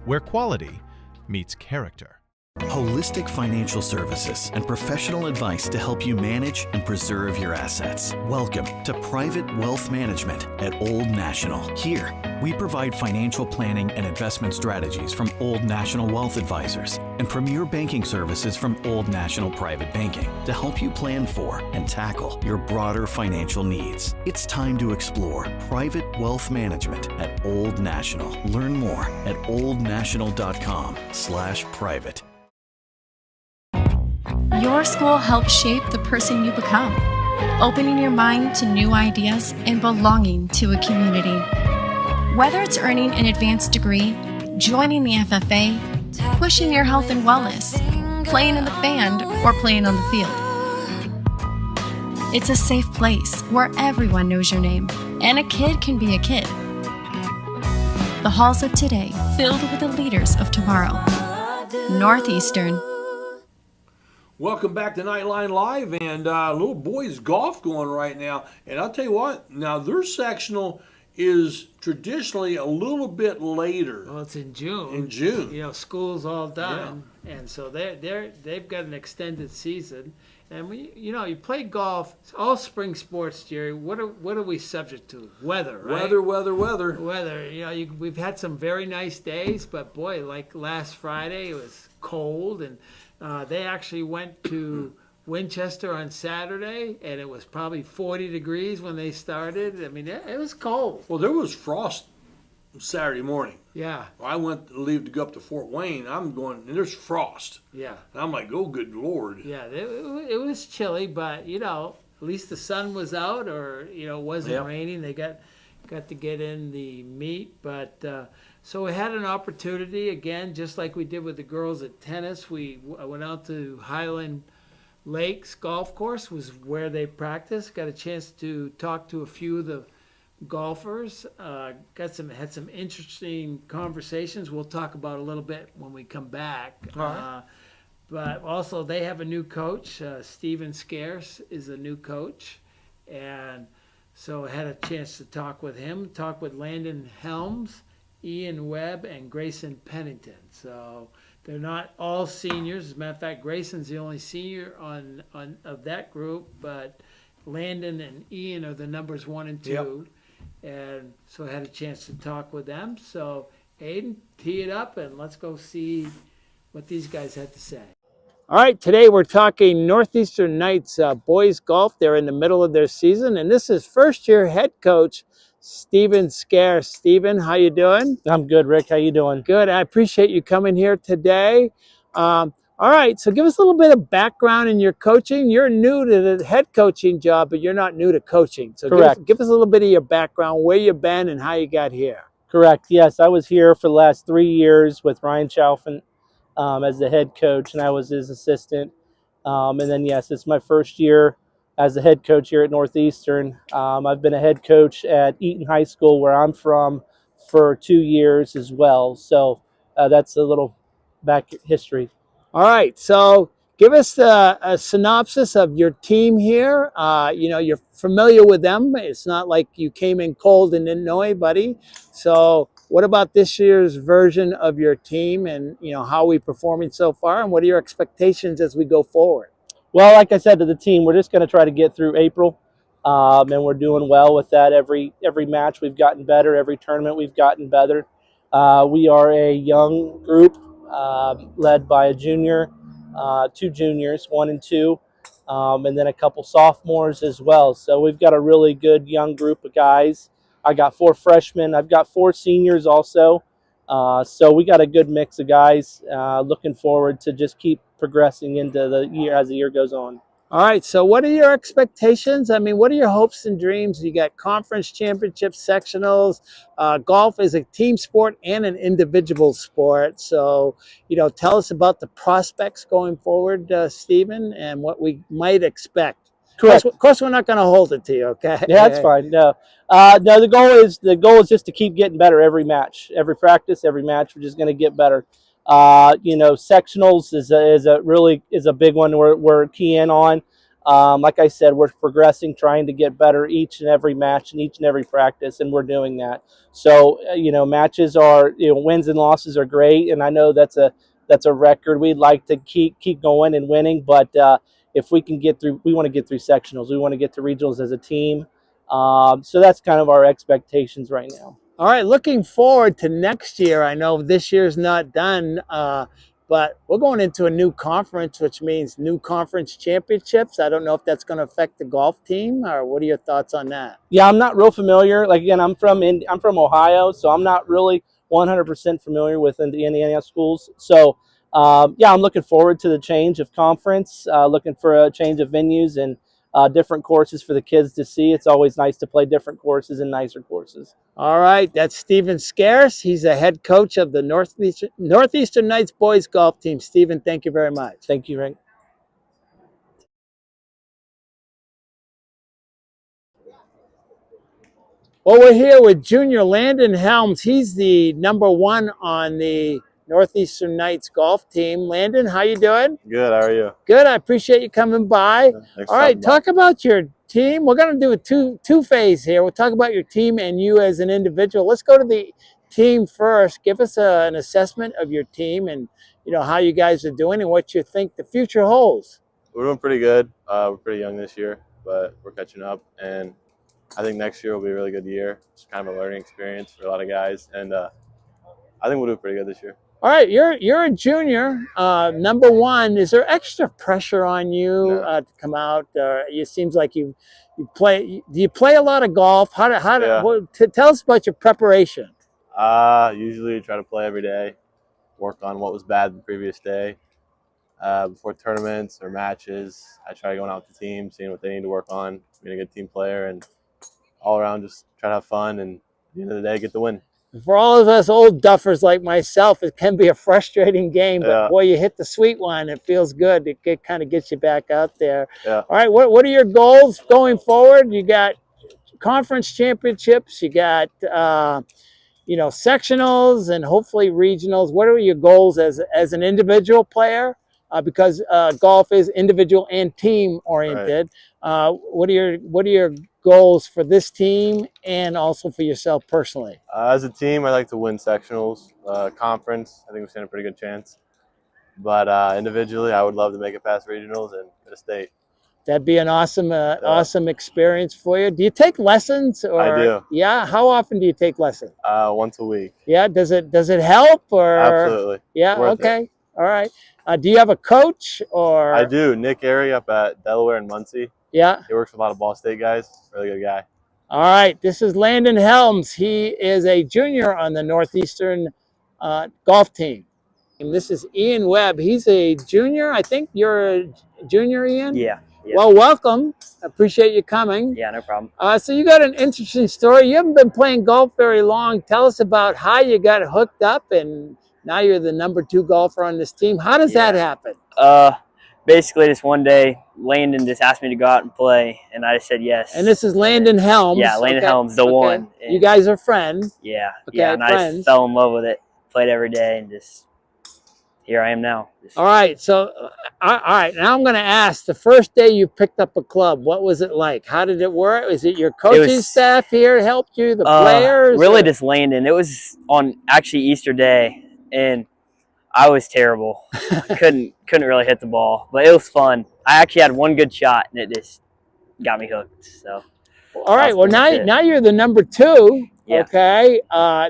where quality meets character. Holistic financial services and professional advice to help you manage and preserve your assets. Welcome to Private Wealth Management at Old National. Here, we provide financial planning and investment strategies from Old National Wealth Advisors and premier banking services from Old National Private Banking to help you plan for and tackle your broader financial needs. It's time to explore Private Wealth Management at Old National. Learn more at oldnational.com/private. Your school helps shape the person you become, opening your mind to new ideas and belonging to a community. Whether it's earning an advanced degree, joining the FFA, pushing your health and wellness, playing in the band, or playing on the field. It's a safe place where everyone knows your name, and a kid can be a kid. The halls of today filled with the leaders of tomorrow. Northeastern. Welcome back to Knightline Live, and little boys golf going right now. And I'll tell you what, now their sectional is traditionally a little bit later. Well, it's in June. In June, you know, school's all done, and so they've got an extended season. And you know, you play golf, all spring sports, Jerry. What are we subject to? Weather, right? Weather. You know, we've had some very nice days, but boy, like last Friday, it was cold, and they actually went to Winchester on Saturday, and it was probably 40 degrees when they started. I mean, it was cold. Well, there was frost Saturday morning. Yeah. I went to leave to go up to Fort Wayne. I'm going, and there's frost. Yeah. And I'm like, oh, good Lord. Yeah, it was chilly, but at least the sun was out, or it wasn't raining. They got to get in the meet, but so we had an opportunity again, just like we did with the girls at tennis. I went out to Highland Lakes Golf Course, was where they practiced. Got a chance to talk to a few of the golfers. Had some interesting conversations. We'll talk about a little bit when we come back. All right. But also they have a new coach. Stephen Scarce is a new coach, and so I had a chance to talk with him. Talk with Landon Helms, Ian Webb, and Grayson Pennington. So they're not all seniors. As a matter of fact, Grayson's the only senior of that group, but Landon and Ian are the numbers 1 and 2. And so I had a chance to talk with them. So Aiden, tee it up and let's go see what these guys had to say. All right, today we're talking Northeastern Knights boys golf. They're in the middle of their season, and this is first-year head coach Stephen Scarce. Stephen, how you doing? I'm good, Rick. How you doing? Good. I appreciate you coming here today. All right, so give us a little bit of background in your coaching. You're new to the head coaching job, but you're not new to coaching. So correct. Give us a little bit of your background, where you've been and how you got here. Correct. Yes, I was here for the last 3 years with Ryan Chalfin as the head coach, and I was his assistant. And then, yes, it's my first year as the head coach here at Northeastern. I've been a head coach at Eaton High School, where I'm from, for 2 years as well. So that's a little back history. All right, so give us a synopsis of your team here. You're familiar with them. It's not like you came in cold and didn't know anybody. So what about this year's version of your team, and how are we performing so far, and what are your expectations as we go forward? Well, like I said to the team, we're just going to try to get through April, and we're doing well with that. Every match we've gotten better. Every tournament we've gotten better. We are a young group led by a junior, 2 juniors, 1 and 2, and then a couple sophomores as well. So we've got a really good young group of guys. I got 4 freshmen. I've got 4 seniors also. So we got a good mix of guys. Looking forward to just keep progressing into the year as the year goes on. All right, so what are your expectations? I mean, what are your hopes and dreams? You got conference championships, sectionals. Golf is a team sport and an individual sport. So, tell us about the prospects going forward, Stephen, and what we might expect. Correct. Of course, we're not going to hold it to you, okay? Yeah, that's fine. No, the goal is just to keep getting better every match, every practice, every match. We're just going to get better. Sectionals is a big one we're keying on. Like I said, we're progressing, trying to get better each and every match and each and every practice, and we're doing that. So, matches are, wins and losses are great, and I know that's a record. We'd like to keep going and winning, but if we can get through, we want to get through sectionals. We want to get to regionals as a team. So that's kind of our expectations right now. All right, looking forward to next year. I know this year's not done, but we're going into a new conference, which means new conference championships. I don't know if that's going to affect the golf team, or what are your thoughts on that? Yeah, I'm not real familiar. Like, again, I'm from Ohio, so I'm not really 100% familiar with the Indiana schools. So, I'm looking forward to the change of conference, looking for a change of venues and different courses for the kids to see. It's always nice to play different courses and nicer courses. All right, that's Stephen Scarce. He's a head coach of the Northeastern Knights boys golf team. Stephen, thank you very much. Thank you, Rick. Well, we're here with junior Landon Helms. He's the number 1 on the Northeastern Knights golf team. Landon, how you doing? Good, how are you? Good, I appreciate you coming by. Thanks. All right, talk about your team. We're going to do a two-phase here. We'll talk about your team and you as an individual. Let's go to the team first. Give us an assessment of your team and how you guys are doing and what you think the future holds. We're doing pretty good. We're pretty young this year, but we're catching up, and I think next year will be a really good year. It's kind of a learning experience for a lot of guys, and I think we'll do pretty good this year. All right, you're a junior, number 1. Is there extra pressure on you to come out? It seems like you play. Do you play a lot of golf? Tell us about your preparation. Usually try to play every day, work on what was bad the previous day. Before tournaments or matches, I try going out with the team, seeing what they need to work on, being a good team player, and all around just try to have fun and at the end of the day get the win. For all of us old duffers like myself, it can be a frustrating game, but Yeah. boy, you hit the sweet one. It feels good. It kind of gets you back out there. Yeah. All right, what are your goals going forward? You got conference championships, you got sectionals, and hopefully regionals. What are your goals as an individual player? Because golf is individual and team oriented. What are your goals for this team and also for yourself personally? As a team, I like to win sectionals, conference. I think we stand a pretty good chance. But individually, I would love to make it past regionals and get a state. That'd be an awesome experience for you. Do you take lessons? Or, I do. Yeah. How often do you take lessons? Once a week. Yeah. Does it help? Or Absolutely. Yeah. Worth Okay. it. All right. Do you have a coach or? I do. Nick Airy up at Delaware and Muncie. Yeah. He works with a lot of Ball State guys. Really good guy. All right. This is Landon Helms. He is a junior on the Northeastern golf team. And this is Ian Webb. He's a junior. I think you're a junior, Ian? Yeah. Well, welcome. Appreciate you coming. Yeah, no problem. So you got an interesting story. You haven't been playing golf very long. Tell us about how you got hooked up, and now you're the #2 golfer on this team. How does that happen? Basically, just one day, Landon just asked me to go out and play, and I just said yes. And this is Landon Helms. Yeah, Landon Helms, the one. And you guys are friends. Yeah. Okay, yeah, and I friends. just fell in love with it. Played every day, and just here I am now. All right, so all right. Now I'm going to ask. The first day you picked up a club, what was it like? How did it work? Is it your coaching staff here helped you? The players? Really, just Landon. It was on actually Easter Day, and I was terrible. I couldn't really hit the ball, but it was fun. I actually had one good shot, and it just got me hooked. So. All right. Well, now you're the #2. Yeah. Okay.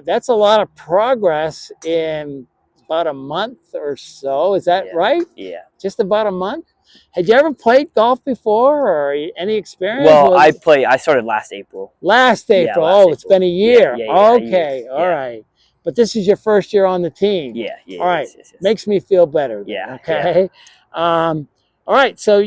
That's a lot of progress in about a month or so. Is that right? Yeah. Just about a month? Had you ever played golf before or any experience? Well, I started last April. Last April. Yeah, last It's been a year. Yeah, okay. All right. But this is your first year on the team. Yeah. All right. Yes. Makes me feel better. Then, yeah. Okay. Yeah. All right. So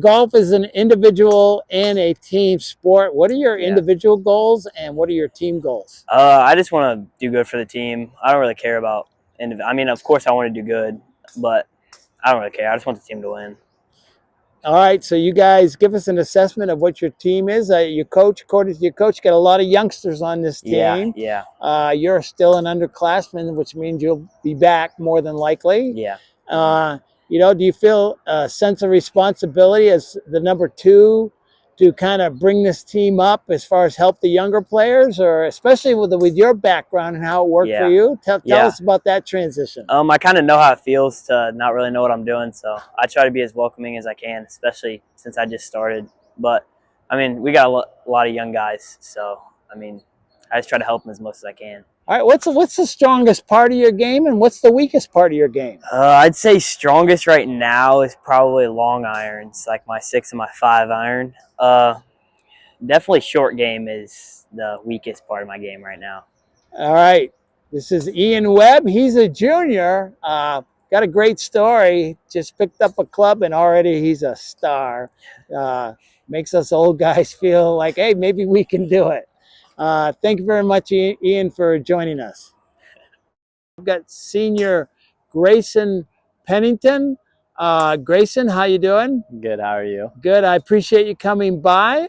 golf is an individual and a team sport. What are your individual goals and what are your team goals? I just want to do good for the team. I don't really care about I mean, of course I want to do good, but I don't really care. I just want the team to win. All right, so you guys give us an assessment of what your team is. Your coach, according to your coach, got a lot of youngsters on this team. Yeah. You're still an underclassman, which means you'll be back more than likely. Yeah. Do you feel a sense of responsibility as the #2 to kind of bring this team up as far as help the younger players, or especially with your background and how it worked for you? Tell us about that transition. I kind of know how it feels to not really know what I'm doing, so I try to be as welcoming as I can, especially since I just started. But I mean, we got a lot of young guys, so I mean, I just try to help them as much as I can. All right, what's the strongest part of your game, and what's the weakest part of your game? I'd say strongest right now is probably long irons, like my 6 and my 5 iron. Definitely short game is the weakest part of my game right now. All right, this is Ian Webb. He's a junior. Got a great story. Just picked up a club, and already he's a star. Makes us old guys feel like, hey, maybe we can do it. Thank you very much, Ian, for joining us. We've got senior Grayson Pennington. Grayson, how you doing? Good, how are you? Good, I appreciate you coming by.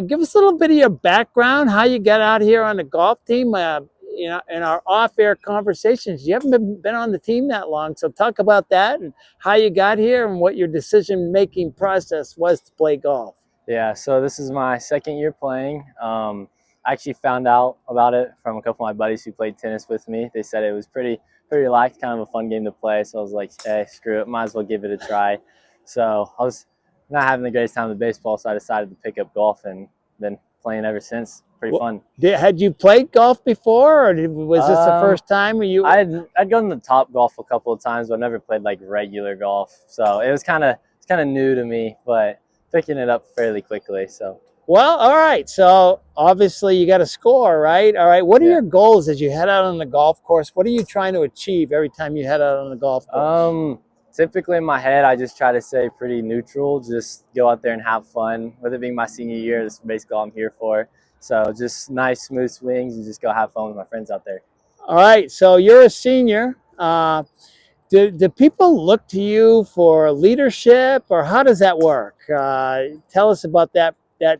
Give us a little bit of your background, how you got out here on the golf team. In our off-air conversations, you haven't been on the team that long, so talk about that and how you got here and what your decision-making process was to play golf. Yeah, so this is my second year playing. I actually found out about it from a couple of my buddies who played tennis with me. They said it was pretty relaxed, kind of a fun game to play. So I was like, hey, screw it, might as well give it a try. So I was not having the greatest time with baseball, so I decided to pick up golf and been playing ever since. Pretty fun. Had you played golf before, or was this the first time? I'd gone to Top Golf a couple of times, but I never played like regular golf. So it was kind of new to me, but picking it up fairly quickly. So Well, all right. So obviously you got to score, right? All right. What are your goals as you head out on the golf course? What are you trying to achieve every time you head out on the golf course? Typically in my head, I just try to stay pretty neutral. Just go out there and have fun. With it being my senior year, that's basically all I'm here for. So just nice, smooth swings and just go have fun with my friends out there. All right. So you're a senior. Do people look to you for leadership, or how does that work? Tell us about that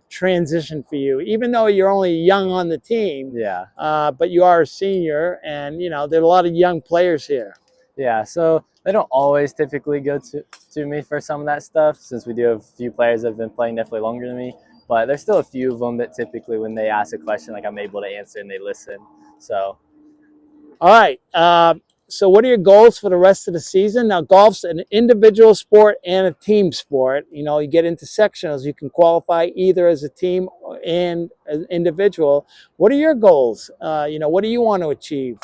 transition for you. Even though you're only young on the team, but you are a senior, and you know there are a lot of young players here. Yeah, so they don't always typically go to me for some of that stuff, since we do have a few players that have been playing definitely longer than me. But there's still a few of them that typically, when they ask a question, like I'm able to answer and they listen. So, all right. So what are your goals for the rest of the season? Now, golf's an individual sport and a team sport. You know, you get into sectionals, you can qualify either as a team and as an individual. What are your goals? You know, what do you want to achieve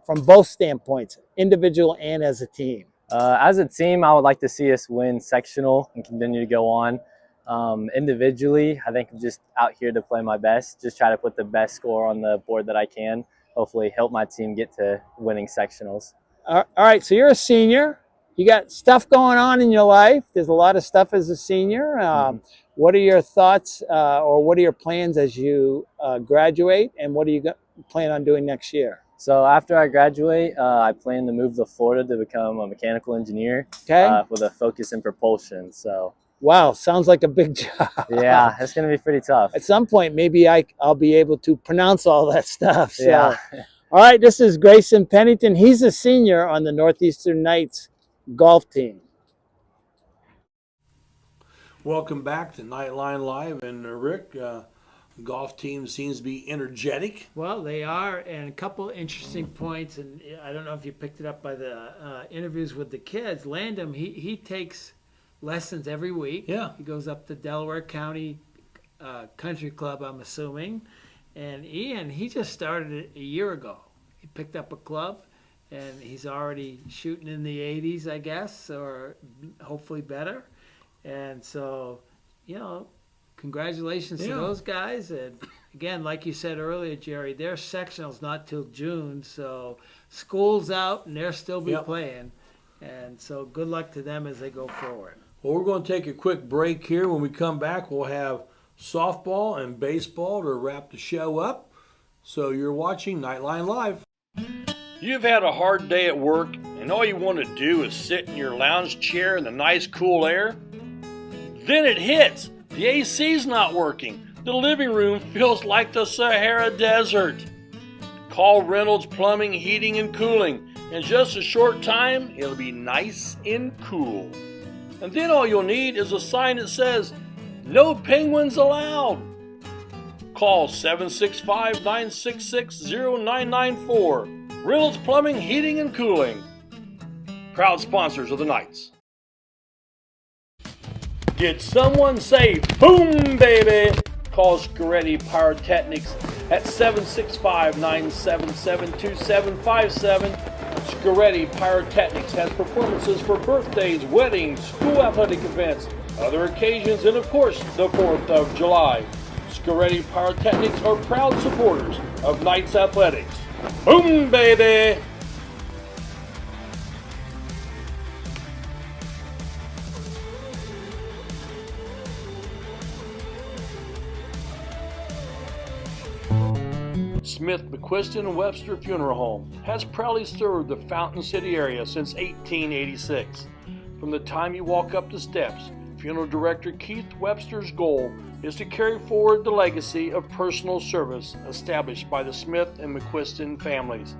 from both standpoints, individual and as a team? As a team, I would like to see us win sectional and continue to go on. Individually, I think I'm just out here to play my best, just try to put the best score on the board that I can. Hopefully help my team get to winning sectionals. All right, so you're a senior. You got stuff going on in your life. There's a lot of stuff as a senior. What are your thoughts or what are your plans as you graduate, and what do you plan on doing next year? So after I graduate, I plan to move to Florida to become a mechanical engineer with a focus in propulsion. So. Wow, sounds like a big job. Yeah, it's going to be pretty tough. At some point, maybe I'll be able to pronounce all that stuff. So. Yeah. All right, this is Grayson Pennington. He's a senior on the Northeastern Knights golf team. Welcome back to Knightline Live. And Rick, the golf team seems to be energetic. Well, they are, and a couple interesting points, and I don't know if you picked it up by the interviews with the kids. Landon, he takes lessons every week. Yeah. He goes up to Delaware County Country Club, I'm assuming. And Ian, he just started it a year ago. He picked up a club, and he's already shooting in the 80s, I guess, or hopefully better. And so, you know, congratulations to those guys. And again, like you said earlier, Jerry, their sectional's not till June, so school's out, and they'll still be playing. And so good luck to them as they go forward. Well, we're going to take a quick break here. When we come back, we'll have softball and baseball to wrap the show up. So you're watching Knightline Live. You've had a hard day at work, and all you want to do is sit in your lounge chair in the nice cool air? Then it hits. The AC's not working. The living room feels like the Sahara Desert. Call Reynolds Plumbing, Heating, and Cooling. In just a short time, it'll be nice and cool. And then all you'll need is a sign that says, "No penguins allowed." Call 765-966-0994. Reynolds Plumbing, Heating, and Cooling. Proud sponsors of the Knights. Did someone say boom, baby? Call Scoretti Pyrotechnics at 765-977-2757. Scoretti Pyrotechnics has performances for birthdays, weddings, school athletic events, other occasions, and of course, the 4th of July. Scoretti Pyrotechnics are proud supporters of Knights Athletics. Boom, baby! Smith, McQuiston, and Webster Funeral Home has proudly served the Fountain City area since 1886. From the time you walk up the steps, Funeral Director Keith Webster's goal is to carry forward the legacy of personal service established by the Smith and McQuiston families.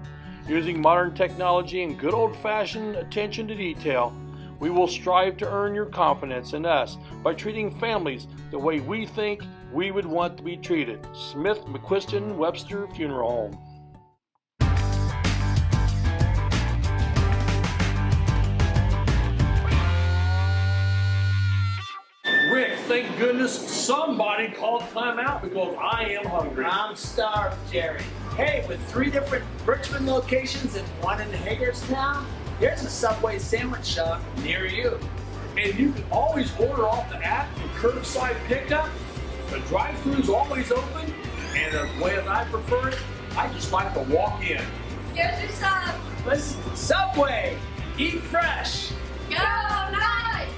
Using modern technology and good old-fashioned attention to detail, we will strive to earn your confidence in us by treating families the way we think we would want to be treated. Smith, McQuiston, Webster Funeral Home. Rick, thank goodness somebody called timeout because I am hungry. I'm starved, Jerry. Hey, with 3 different Richmond locations and 1 in Hagerstown, there's a Subway sandwich shop near you. And you can always order off the app for curbside pickup. The drive-thru's always open, and the way that I prefer it, I just like to walk in. Here's your sub. Let's Subway. Eat fresh. Go Knights!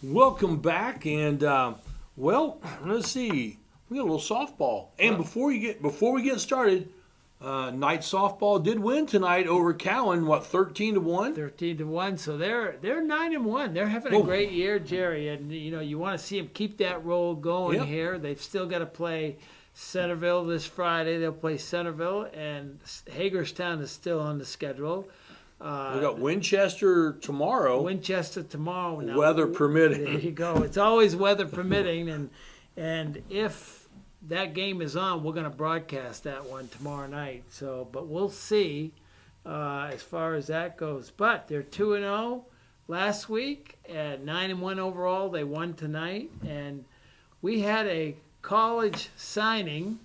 Welcome back, and well, let's see. We got a little softball, and before we get started, Knight softball did win tonight over Cowan. What, 13-1? 13-1. So they're 9-1. They're having a great year, Jerry, and you want to see them keep that roll going here. They've still got to play Centerville this Friday. They'll play Centerville, and Hagerstown is still on the schedule. We got Winchester tomorrow. Now, weather permitting. There you go. It's always weather permitting, and if that game is on, we're going to broadcast that one tomorrow night. So, but we'll see as far as that goes. But they're 2-0 last week and 9-1 overall. They won tonight, and we had a college signing.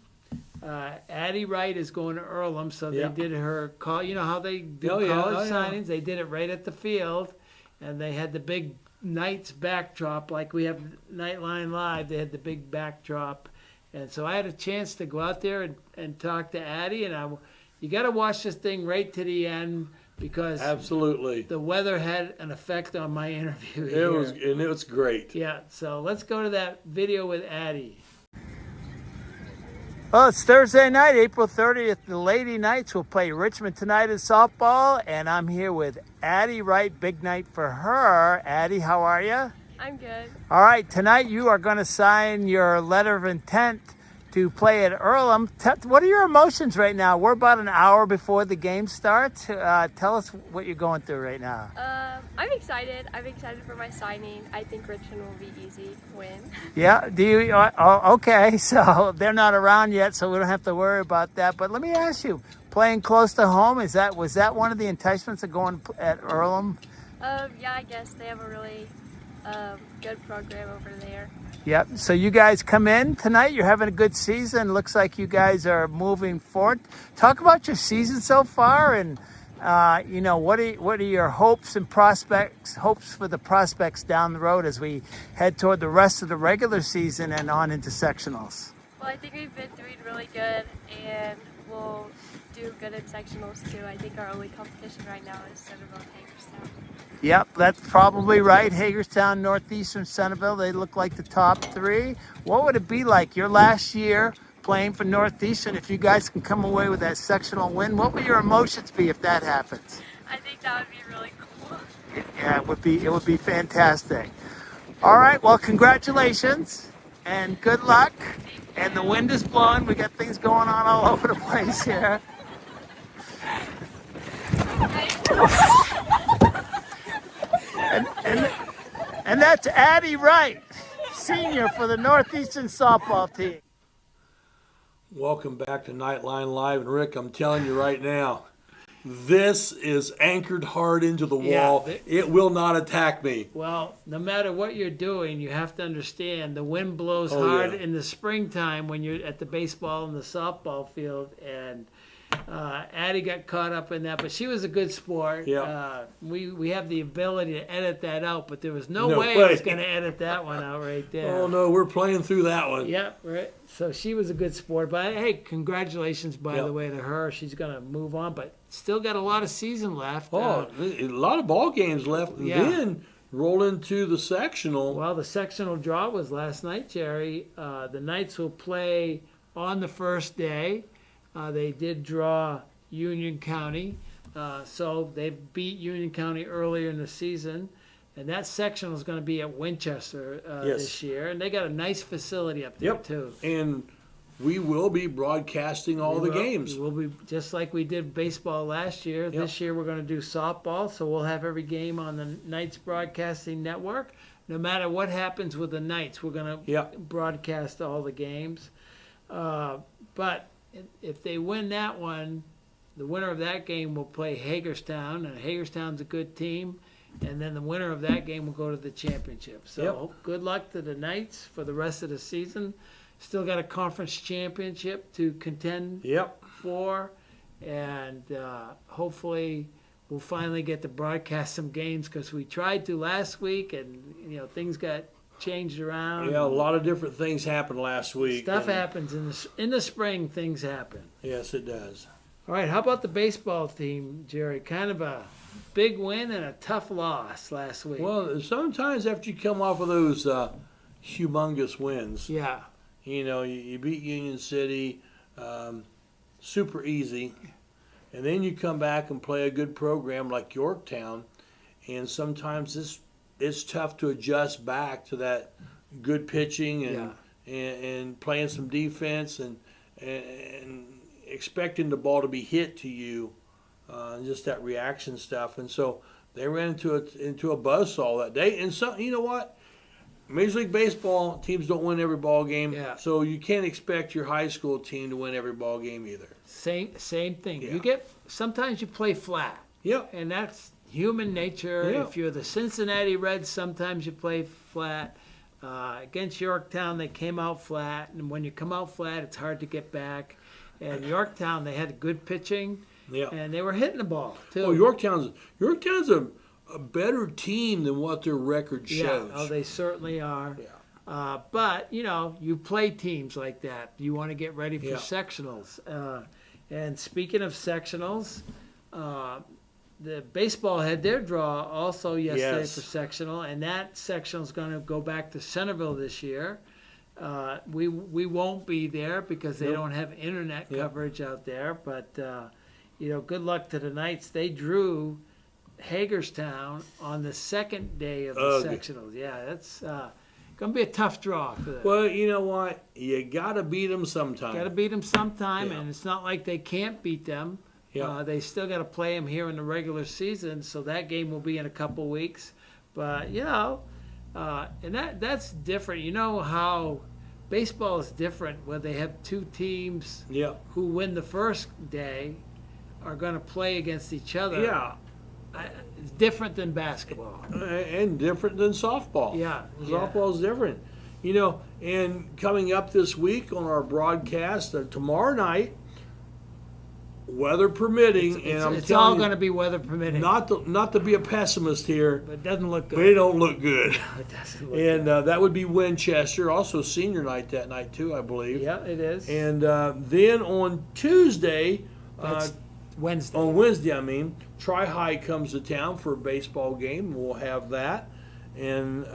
Addie Wright is going to Earlham, so they did her call. You know how they do college signings? They did it right at the field, and they had the big Knights backdrop like we have Knightline Live. They had the big backdrop, and so I had a chance to go out there and talk to Addie. And you got to watch this thing right to the end because absolutely the weather had an effect on my interview. It was great. Yeah, so let's go to that video with Addie. Well, it's Thursday night, April 30th. The Lady Knights will play Richmond tonight in softball, and I'm here with Addie Wright. Big night for her. Addie, how are you? I'm good. All right, tonight you are going to sign your letter of intent to play at Earlham. What are your emotions right now? We're about an hour before the game starts. Tell us what you're going through right now. I'm excited. I'm excited for my signing. I think Richmond will be easy win. Yeah, do you? Okay, so they're not around yet, so we don't have to worry about that. But let me ask you, playing close to home, was that one of the enticements of going at Earlham? Yeah, I guess they have a really good program over there. Yep. So you guys come in tonight. You're having a good season. Looks like you guys are moving forward. Talk about your season so far, and what are your hopes and prospects? Hopes for the prospects down the road as we head toward the rest of the regular season and on into sectionals. Well, I think we've been doing really good, and we'll do good in sectionals too. I think our only competition right now is Centerville and Hagerstown. Yep, that's probably right. Hagerstown, Northeastern, Centerville, they look like the top three. What would it be like your last year playing for Northeastern if you guys can come away with that sectional win? What would your emotions be if that happens? I think that would be really cool. Yeah, it would be fantastic. All right, well, congratulations and good luck. And the wind is blowing. We got things going on all over the place here. And that's Addie Wright, senior for the Northeastern softball team. Welcome back to Knightline Live. And Rick, I'm telling you right now, this is anchored hard into the wall. It will not attack me. Well, no matter what you're doing, you have to understand the wind blows hard in the springtime when you're at the baseball and the softball field. And Addie got caught up in that, but she was a good sport. Yeah. We have the ability to edit that out, but there was no way I was going to edit that one out right there. Oh, no, we're playing through that one. Yep, right. So she was a good sport. But, hey, congratulations, by the way, to her. She's going to move on, but still got a lot of season left. Oh, a lot of ball games left. And then roll into the sectional. Well, the sectional draw was last night, Jerry. The Knights will play on the first day. They did draw Union County, so they beat Union County earlier in the season. And that sectional is going to be at Winchester this year. And they got a nice facility up there, too. And we will be broadcasting all the games. We'll be just like we did baseball last year. Yep. This year we're going to do softball, so we'll have every game on the Knights Broadcasting Network. No matter what happens with the Knights, we're going to broadcast all the games. But if they win that one, the winner of that game will play Hagerstown, and Hagerstown's a good team. And then the winner of that game will go to the championship. So good luck to the Knights for the rest of the season. Still got a conference championship to contend for. And hopefully we'll finally get to broadcast some games, because we tried to last week and, things got changed around. Yeah, a lot of different things happened last week. Stuff happens. In the spring, things happen. Yes, it does. All right, how about the baseball team, Jerry? Kind of a big win and a tough loss last week. Well, sometimes after you come off of those humongous wins, you beat Union City super easy, and then you come back and play a good program like Yorktown, and sometimes it's tough to adjust back to that good pitching and playing some defense and expecting the ball to be hit to you. Just that reaction stuff, and so they ran into a buzzsaw that day. And so, you know what? Major League Baseball teams don't win every ball game, so you can't expect your high school team to win every ball game either. Same thing. Sometimes you play flat. And that's human nature. If you're the Cincinnati Reds, sometimes you play flat. Against Yorktown, they came out flat, and when you come out flat, it's hard to get back. And Yorktown, they had good pitching. And they were hitting the ball too. Oh, Yorktown's a better team than what their record shows. Yeah, they certainly are. But you play teams like that. You want to get ready for sectionals. And speaking of sectionals, the baseball had their draw also yesterday for sectional, and that sectional is going to go back to Centerville this year. We won't be there because they don't have internet coverage out there, but. Good luck to the Knights. They drew Hagerstown on the second day of the sectionals. Yeah, that's going to be a tough draw for them. Well, you know what? You got to beat them sometime. And it's not like they can't beat them. They still got to play them here in the regular season, so that game will be in a couple weeks. But, and that's different. You know how baseball is different when they have two teams who win the first day are going to play against each other. It's different than basketball. And different than softball. Softball is different. And coming up this week on our broadcast, tomorrow night, weather permitting, it's all going to be weather permitting. Not to be a pessimist here, but it doesn't look good. They don't look good. It doesn't look good. And that would be Winchester, also senior night that night too, I believe. Yeah, it is. And then on Tuesday, Wednesday. On Wednesday, Tri-High comes to town for a baseball game. We'll have that, and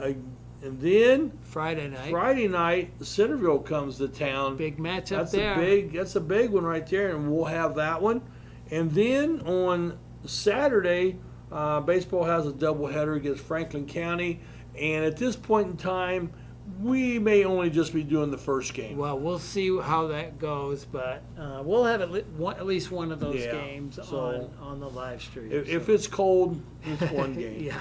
then Friday night, Centerville comes to town. Big match up there. That's a big one right there, and we'll have that one. And then on Saturday, baseball has a doubleheader against Franklin County, and at this point in time, we may only just be doing the first game. Well, we'll see how that goes, but we'll have at least one of those games on the live stream. If it's cold, it's one game.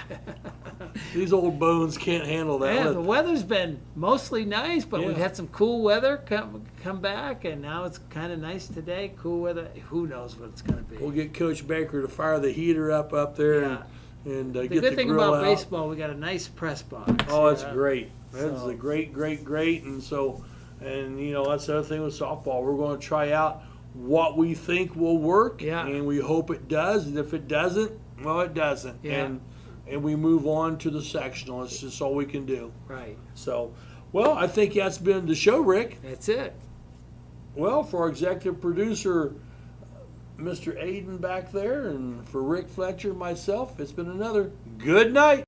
These old bones can't handle that. Yeah, the weather's been mostly nice, but we've had some cool weather come back, and now it's kind of nice today. Cool weather. Who knows what it's going to be? We'll get Coach Baker to fire the heater up there and get the grill out. The good thing about baseball, we got a nice press box. Oh, it's great. That's a great, and so, that's the other thing with softball. We're going to try out what we think will work, and we hope it does. And if it doesn't, well, it doesn't, and we move on to the sectional. It's just all we can do. Right. So, well, I think that's been the show, Rick. That's it. Well, for our executive producer, Mr. Aiden back there, and for Rick Fletcher, myself, it's been another good night.